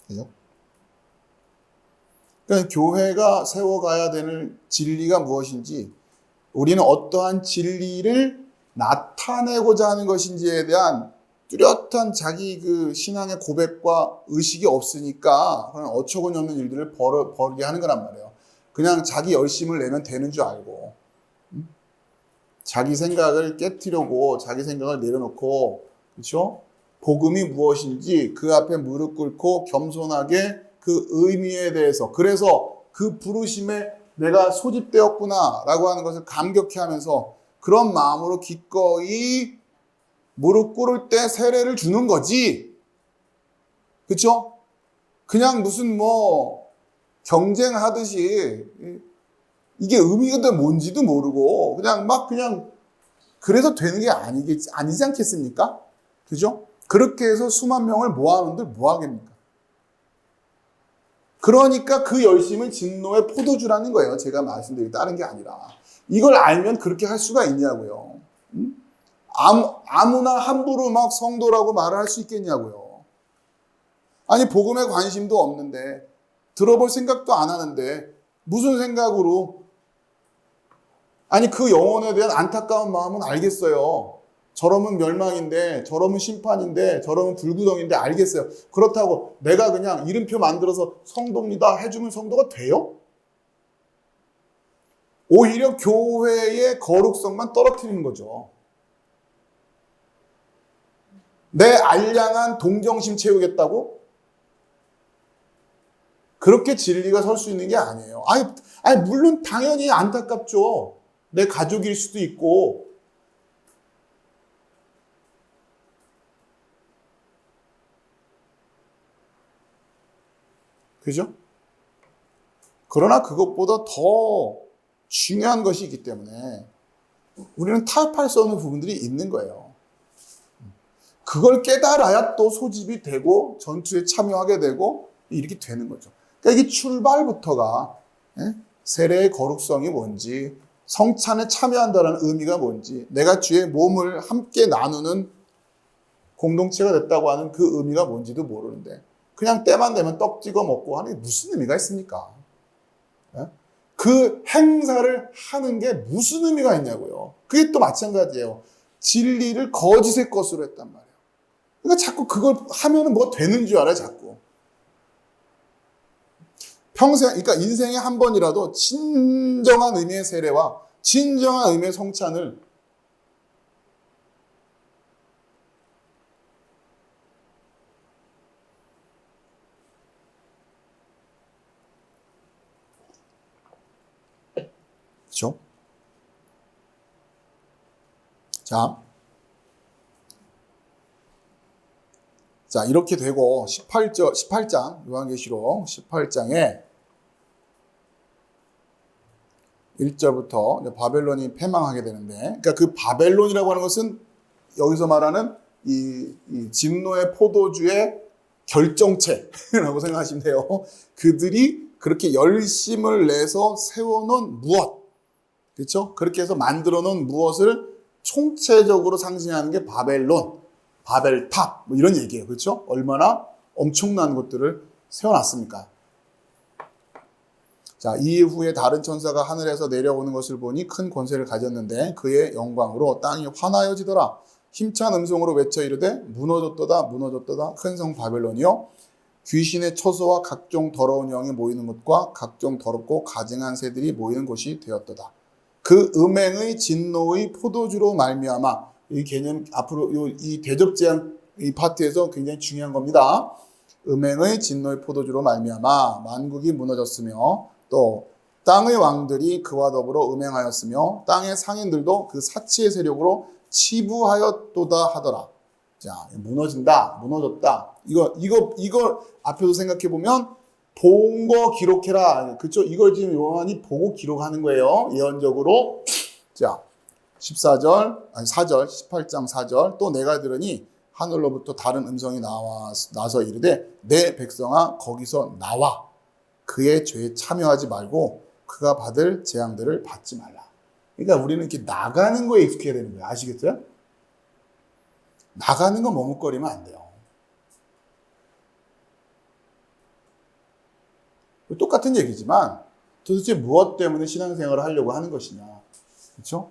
그죠? 그러니까 교회가 세워가야 되는 진리가 무엇인지, 우리는 어떠한 진리를 나타내고자 하는 것인지에 대한 뚜렷한 자기 그 신앙의 고백과 의식이 없으니까 그냥 어처구니 없는 일들을 벌이게 하는 거란 말이에요. 그냥 자기 열심을 내면 되는 줄 알고, 자기 생각을 깨트리려고 자기 생각을 내려놓고, 그렇죠? 복음이 무엇인지 그 앞에 무릎 꿇고 겸손하게 그 의미에 대해서, 그래서 그 부르심에 내가 소집되었구나라고 하는 것을 감격해하면서 그런 마음으로 기꺼이 무릎 꿇을 때 세례를 주는 거지. 그렇죠? 그냥 무슨 뭐 경쟁하듯이 이게 의미가 뭔지도 모르고 그냥 그래서 되는 게 아니지 않겠습니까? 그죠? 그렇게 해서 수만 명을 모아놓은들 뭐 하겠습니까? 그러니까 그 열심은 진노의 포도주라는 거예요. 제가 말씀드린 다른 게 아니라. 이걸 알면 그렇게 할 수가 있냐고요. 아무나 함부로 막 성도라고 말을 할 수 있겠냐고요. 아니, 복음에 관심도 없는데, 들어볼 생각도 안 하는데, 무슨 생각으로, 아니, 그 영혼에 대한 안타까운 마음은 알겠어요. 저러면 멸망인데, 저러면 심판인데, 저러면 불구덩인데 알겠어요. 그렇다고 내가 그냥 이름표 만들어서 성도입니다 해주면 성도가 돼요? 오히려 교회의 거룩성만 떨어뜨리는 거죠. 내 알량한 동정심 채우겠다고? 그렇게 진리가 설 수 있는 게 아니에요. 아니, 물론 당연히 안타깝죠. 내 가족일 수도 있고. 그죠? 그러나 그것보다 더 중요한 것이 있기 때문에 우리는 타협할 수 없는 부분들이 있는 거예요. 그걸 깨달아야 또 소집이 되고 전투에 참여하게 되고 이렇게 되는 거죠. 그러니까 이게 출발부터가 세례의 거룩성이 뭔지, 성찬에 참여한다는 의미가 뭔지, 내가 주의 몸을 함께 나누는 공동체가 됐다고 하는 그 의미가 뭔지도 모르는데 그냥 때만 되면 떡 찍어 먹고 하는 게 무슨 의미가 있습니까? 그 행사를 하는 게 무슨 의미가 있냐고요. 그게 또 마찬가지예요. 진리를 거짓의 것으로 했단 말이에요. 그러니까 자꾸 그걸 하면은 뭐가 되는 줄 알아요, 자꾸. 평생, 그러니까 인생에 한 번이라도 진정한 의미의 세례와 진정한 의미의 성찬을 그렇죠? 자, 이렇게 되고 18장 요한계시록 18장에 1절부터 바벨론이 패망하게 되는데, 그러니까 그 바벨론이라고 하는 것은 여기서 말하는 이 진노의 포도주의 결정체라고 생각하시면 돼요. 그들이 그렇게 열심을 내서 세워놓은 무엇, 그렇죠? 그렇게 해서 만들어 놓은 무엇을 총체적으로 상징하는 게 바벨론, 바벨탑, 뭐 이런 얘기예요. 그렇죠? 얼마나 엄청난 것들을 세워놨습니까? 자, 이후에 다른 천사가 하늘에서 내려오는 것을 보니 큰 권세를 가졌는데 그의 영광으로 땅이 환하여지더라. 힘찬 음성으로 외쳐 이르되 무너졌도다 무너졌도다 큰 성 바벨론이요 귀신의 처소와 각종 더러운 영이 모이는 곳과 각종 더럽고 가증한 새들이 모이는 곳이 되었도다. 그 음행의 진노의 포도주로 말미암아, 이 개념 앞으로 이 대접 제한 이 파트에서 굉장히 중요한 겁니다. 음행의 진노의 포도주로 말미암아 만국이 무너졌으며 또 땅의 왕들이 그와 더불어 음행하였으며 땅의 상인들도 그 사치의 세력으로 치부하였도다 하더라. 자, 무너진다, 무너졌다. 이거 앞에서 생각해 보면 본 거 기록해라. 그렇죠? 이걸 지금 요한이 보고 기록하는 거예요. 예언적으로. 자, 4절, 18장 4절. 또 내가 들으니 하늘로부터 다른 음성이 나서 이르되 내 백성아 거기서 나와. 그의 죄에 참여하지 말고 그가 받을 재앙들을 받지 말라. 그러니까 우리는 이렇게 나가는 거에 익숙해야 되는 거예요. 아시겠어요? 나가는 거 머뭇거리면 안 돼요. 똑같은 얘기지만 도대체 무엇 때문에 신앙생활을 하려고 하는 것이냐. 그렇죠?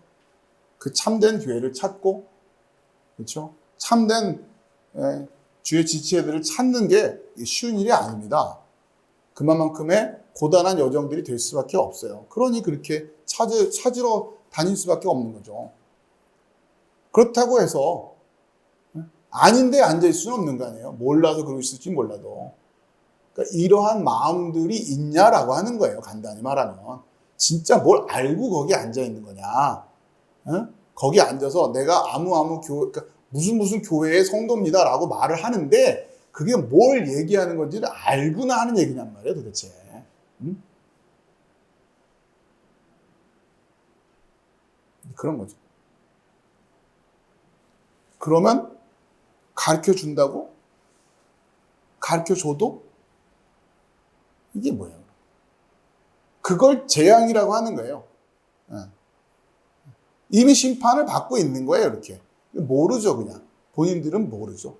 그 참된 교회를 찾고, 그렇죠? 참된 주의 지체들을 찾는 게 쉬운 일이 아닙니다. 그만큼의 고단한 여정들이 될 수밖에 없어요. 그러니 그렇게 찾으러 다닐 수밖에 없는 거죠. 그렇다고 해서 아닌데 앉아있을 수는 없는 거 아니에요. 몰라서 그러고 있을지 몰라도. 그러니까 이러한 마음들이 있냐라고 하는 거예요. 간단히 말하면. 진짜 뭘 알고 거기 앉아있는 거냐. 거기 앉아서 내가 아무 교회, 그러니까 무슨 교회의 성도입니다라고 말을 하는데 그게 뭘 얘기하는 건지를 알고나 하는 얘기냔 말이에요, 도대체. 그런 거죠. 그러면 가르쳐 준다고? 가르쳐 줘도? 이게 뭐예요? 그걸 재앙이라고 하는 거예요. 이미 심판을 받고 있는 거예요, 이렇게. 모르죠, 그냥. 본인들은 모르죠.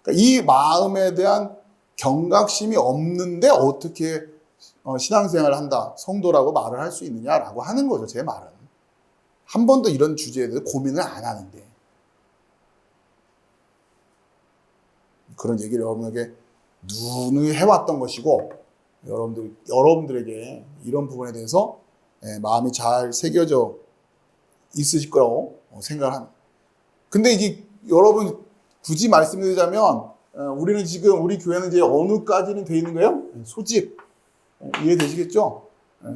그러니까 이 마음에 대한 경각심이 없는데 어떻게 신앙생활을 한다, 성도라고 말을 할 수 있느냐라고 하는 거죠, 제 말은. 한 번도 이런 주제에 대해서 고민을 안 하는데. 그런 얘기를 여러분에게 누누이 해왔던 것이고, 여러분들에게 이런 부분에 대해서 마음이 잘 새겨져 있으실 거라고 생각을 합니다. 근데 이제 여러분 굳이 말씀드리자면 우리는 지금 우리 교회는 이제 어느까지는 돼 있는 거예요? 소집. 이해되시겠죠?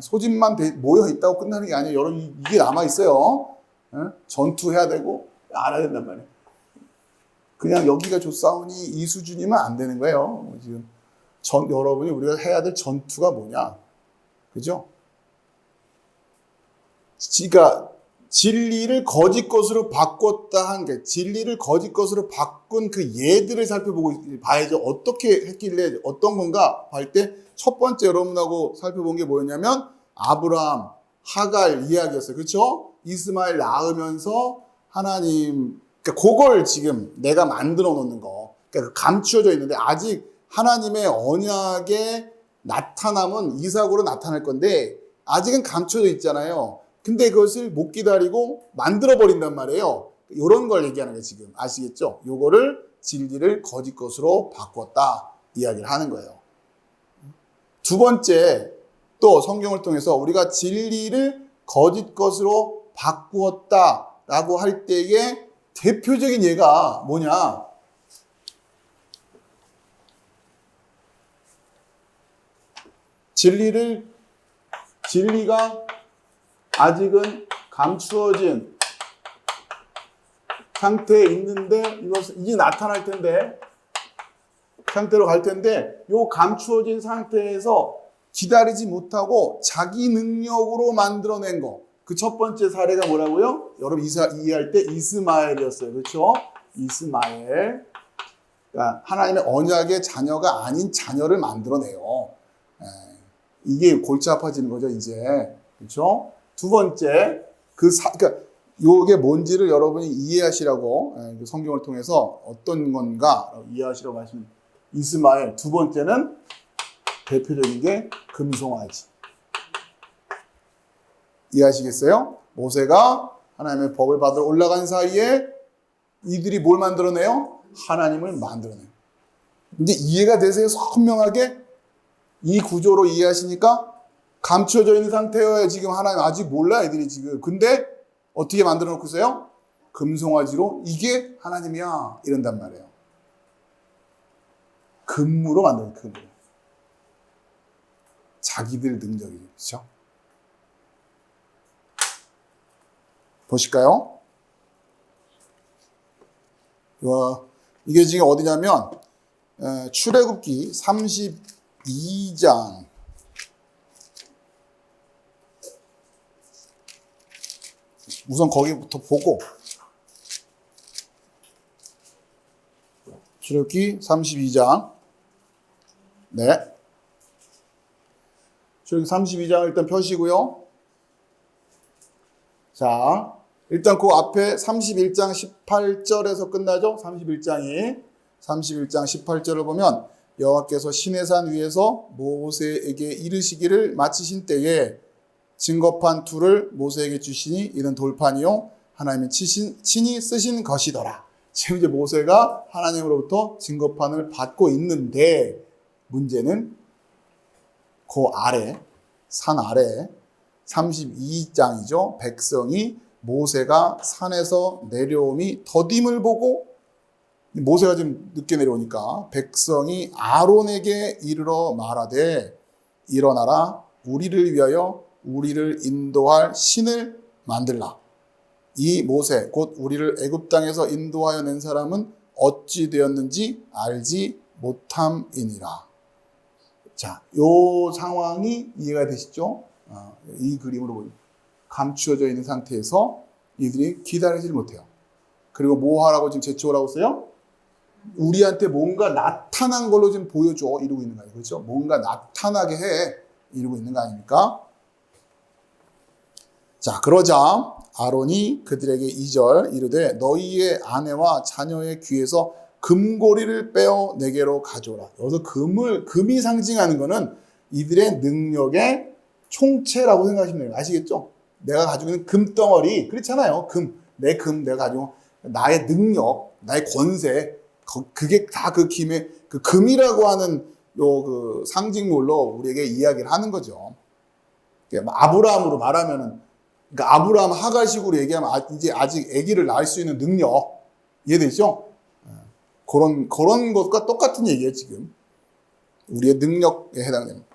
소집만 모여 있다고 끝나는 게 아니에요. 여러분 이게 남아 있어요. 전투해야 되고 알아야 된단 말이에요. 그냥 여기가 좋사오니 이 수준이면 안 되는 거예요. 지금 여러분이 우리가 해야 될 전투가 뭐냐? 그죠? 그러니까 진리를 거짓 것으로 바꿨다 한 게, 진리를 거짓 것으로 바꾼 그 예들을 봐야죠. 어떻게 했길래 어떤 건가 할 때 첫 번째 여러분하고 살펴본 게 뭐였냐면 아브라함, 하갈 이야기였어요. 그렇죠? 이스마엘 낳으면서 하나님, 그러니까 그걸 지금 내가 만들어 놓는 거, 그러니까 감추어져 있는데 아직 하나님의 언약의 나타남은 이삭으로 나타날 건데 아직은 감춰져 있잖아요. 근데 그것을 못 기다리고 만들어버린단 말이에요. 이런 걸 얘기하는 거예요, 지금. 아시겠죠? 요거를 진리를 거짓 것으로 바꿨다 이야기를 하는 거예요. 두 번째, 또 성경을 통해서 우리가 진리를 거짓 것으로 바꾸었다라고 할 때의 대표적인 예가 뭐냐? 진리가 아직은 감추어진 상태에 있는데 이제 나타날 텐데 상태로 갈 텐데 요 감추어진 상태에서 기다리지 못하고 자기 능력으로 만들어낸 거. 그 첫 번째 사례가 뭐라고요? 여러분 이해할 때 이스마엘이었어요. 그렇죠? 이스마엘. 그러니까 하나님의 언약의 자녀가 아닌 자녀를 만들어내요. 이게 골치 아파지는 거죠, 이제. 그렇죠? 두 번째, 그러니까 요게 뭔지를 여러분이 이해하시라고 성경을 통해서 어떤 건가 이해하시라고 말씀. 이스마엘. 두 번째는 대표적인 게 금송아지. 이해하시겠어요? 모세가 하나님의 법을 받으러 올라간 사이에 이들이 뭘 만들어내요? 하나님을 만들어내요. 이제 이해가 되세요? 선명하게? 이 구조로 이해하시니까 감춰져 있는 상태여야 지금 하나님 아직 몰라 애들이 지금. 근데 어떻게 만들어 놓고서요? 금송아지로 이게 하나님이야 이런단 말이에요. 금으로 만든 금으로. 자기들 능력이죠. 그렇죠? 보실까요? 이게 지금 어디냐면 출애굽기 32장 우선 거기부터 보고 출애굽기 32장 네 출애굽기 32장을 일단 펴시고요. 자, 일단 그 앞에 31장 18절에서 끝나죠? 31장 18절을 보면 여호와께서 시내산 위에서 모세에게 이르시기를 마치신 때에 증거판 둘을 모세에게 주시니 이는 돌판이요 하나님이 친히 쓰신 것이더라. 지금 이제 모세가 하나님으로부터 증거판을 받고 있는데 문제는 그 아래, 산 아래 32장이죠. 백성이 모세가 산에서 내려옴이 더딤을 보고 모세가 지금 늦게 내려오니까 백성이 아론에게 이르러 말하되 일어나라 우리를 위하여 우리를 인도할 신을 만들라. 이 모세 곧 우리를 애굽 땅에서 인도하여 낸 사람은 어찌 되었는지 알지 못함이니라. 자, 요 상황이 이해가 되시죠? 이 그림으로 보면 감추어져 있는 상태에서 이들이 기다리질 못해요. 그리고 뭐 하라고 지금 제쳐오라고 써요? 우리한테 뭔가 나타난 걸로 좀 보여줘 이러고 있는 거 아니에요. 그렇죠? 뭔가 나타나게 해 이러고 있는 거 아닙니까? 자, 그러자 아론이 그들에게 2절 이르되 너희의 아내와 자녀의 귀에서 금고리를 빼어 내게로 가져오라. 여기서 금이 상징하는 거는 이들의 능력의 총체라고 생각하시면 돼요. 아시겠죠? 내가 가지고 있는 금덩어리 그렇잖아요. 금 내가 가지고 나의 능력, 나의 권세 그게 다 그 김에 그 금이라고 하는 요 그 상징물로 우리에게 이야기를 하는 거죠. 아브라함으로 말하면은 그러니까 아브라함 하갈식으로 얘기하면 이제 아직 아기를 낳을 수 있는 능력 이해되죠? 그런 것과 똑같은 얘기예요 지금. 우리의 능력에 해당됩니다.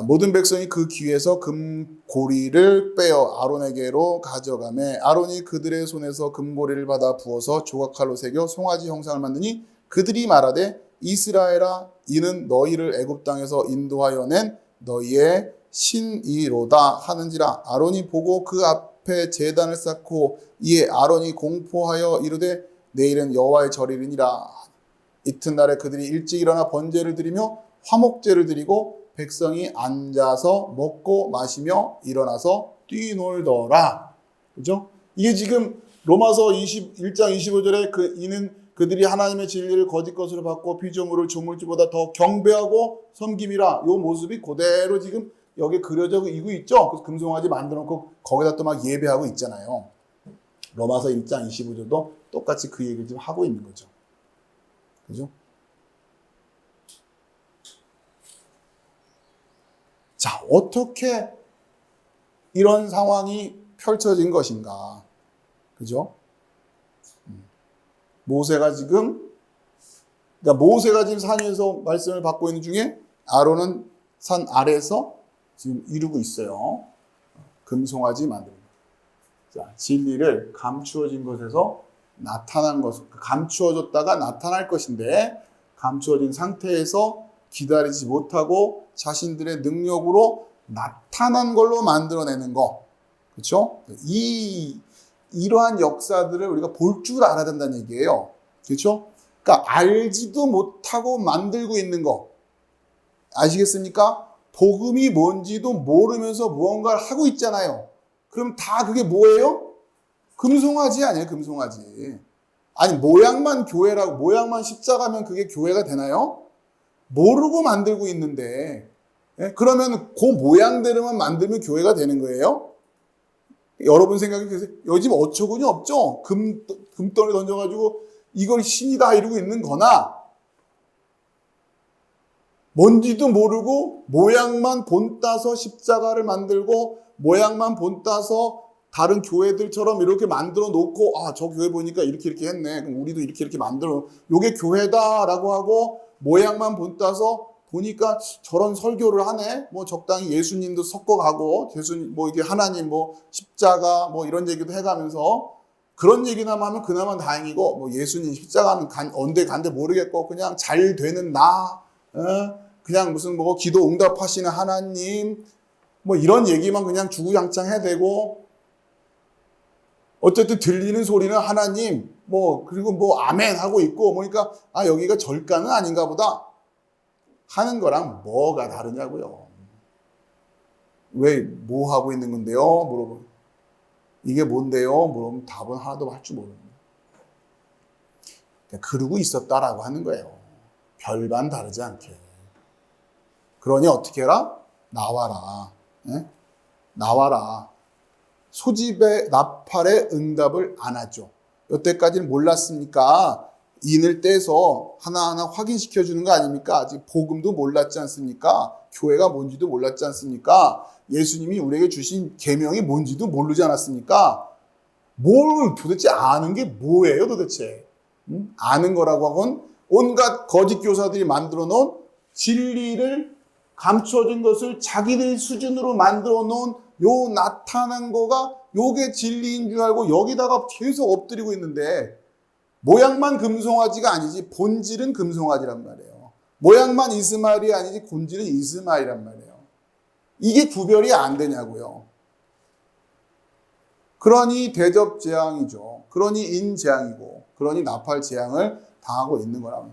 모든 백성이 그 귀에서 금고리를 빼어 아론에게로 가져가매 아론이 그들의 손에서 금고리를 받아 부어서 조각칼로 새겨 송아지 형상을 만드니 그들이 말하되 이스라엘아 이는 너희를 애굽 땅에서 인도하여 낸 너희의 신이로다 하는지라. 아론이 보고 그 앞에 제단을 쌓고 이에 아론이 공포하여 이르되 내일은 여호와의 절이니라. 이튿날에 그들이 일찍 일어나 번제를 드리며 화목제를 드리고 백성이 앉아서 먹고 마시며 일어나서 뛰놀더라. 그죠? 이게 지금 로마서 1장 25절에 이는 그들이 하나님의 진리를 거짓 것으로 받고 피조물을 조물주보다 더 경배하고 섬김이라. 요 모습이 그대로 지금 여기 그려져 있죠. 그래서 금송아지 만들어 놓고 거기다 또 막 예배하고 있잖아요. 로마서 1장 25절도 똑같이 그 얘기를 지금 하고 있는 거죠. 그죠? 자, 어떻게 이런 상황이 펼쳐진 것인가? 그죠? 모세가 지금 산 위에서 말씀을 받고 있는 중에 아론은 산 아래에서 지금 이루고 있어요. 금송아지 만듭니다. 자, 진리를 감추어진 것에서 나타난 것, 감추어졌다가 나타날 것인데 감추어진 상태에서 기다리지 못하고 자신들의 능력으로 나타난 걸로 만들어내는 거. 그렇죠? 이러한 역사들을 우리가 볼 줄 알아야 된다는 얘기예요. 그렇죠? 그러니까 알지도 못하고 만들고 있는 거. 아시겠습니까? 복음이 뭔지도 모르면서 무언가를 하고 있잖아요. 그럼 다 그게 뭐예요? 금송아지 아니에요, 금송아지. 아니, 모양만 교회라고, 모양만 십자가면 그게 교회가 되나요? 모르고 만들고 있는데, 그러면 그 모양대로만 만들면 교회가 되는 거예요? 여러분 생각이 계세요? 요즘 어처구니 없죠? 금덩이 던져가지고 이걸 신이다 이러고 있는 거나, 뭔지도 모르고 모양만 본따서 십자가를 만들고 모양만 본따서 다른 교회들처럼 이렇게 만들어 놓고 저 교회 보니까 이렇게 했네. 그럼 우리도 이렇게 만들어. 요게 교회다라고 하고 모양만 본따서 보니까 저런 설교를 하네. 뭐 적당히 예수님도 섞어가고 예수님 뭐 이게 하나님 뭐 십자가 뭐 이런 얘기도 해가면서 그런 얘기나마 하면 그나마 다행이고 뭐 예수님 십자가는 언제 간데 모르겠고 그냥 잘 되는 나 그냥 무슨 뭐 기도 응답하시는 하나님 뭐 이런 얘기만 그냥 주구장창 해대고 어쨌든 들리는 소리는 하나님 뭐 그리고 뭐 아멘 하고 있고 그러니까 여기가 절간은 아닌가 보다 하는 거랑 뭐가 다르냐고요. 왜 뭐 하고 있는 건데요? 물어보면 이게 뭔데요? 물어보면 답은 하나도 할 줄 모릅니다. 그러고 있었다라고 하는 거예요. 별반 다르지 않게. 그러니 어떻게 해라? 나와라. 나와라. 소집의 나팔의 응답을 안 하죠. 여태까지는 몰랐습니까? 인을 떼서 하나하나 확인시켜 주는 거 아닙니까? 아직 복음도 몰랐지 않습니까? 교회가 뭔지도 몰랐지 않습니까? 예수님이 우리에게 주신 계명이 뭔지도 모르지 않았습니까? 뭘 도대체 아는 게 뭐예요 도대체? 아는 거라고 하곤 온갖 거짓 교사들이 만들어 놓은 진리를 감춰진 것을 자기들 수준으로 만들어 놓은 요 나타난 거가 요게 진리인 줄 알고 여기다가 계속 엎드리고 있는데 모양만 금송아지가 아니지 본질은 금송아지란 말이에요. 모양만 이스마엘이 아니지 본질은 이스마엘이란 말이에요. 이게 구별이 안 되냐고요. 그러니 대접 재앙이죠. 그러니 인 재앙이고 그러니 나팔 재앙을 당하고 있는 거라고.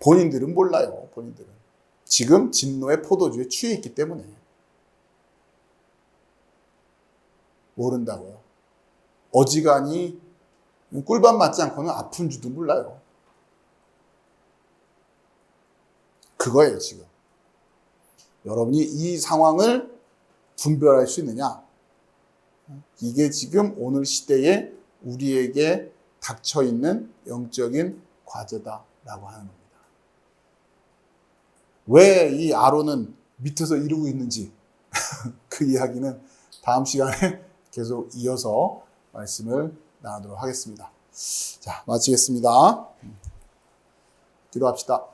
본인들은 몰라요. 본인들은. 지금 진노의 포도주에 취해 있기 때문에. 모른다고요. 어지간히 꿀밤 맞지 않고는 아픈 줄도 몰라요. 그거예요, 지금. 여러분이 이 상황을 분별할 수 있느냐? 이게 지금 오늘 시대에 우리에게 닥쳐있는 영적인 과제다라고 하는 겁니다. 왜 이 아론은 밑에서 이루고 있는지 그 이야기는 다음 시간에 계속 이어서 말씀을 나누도록 하겠습니다. 자, 마치겠습니다. 기도합시다.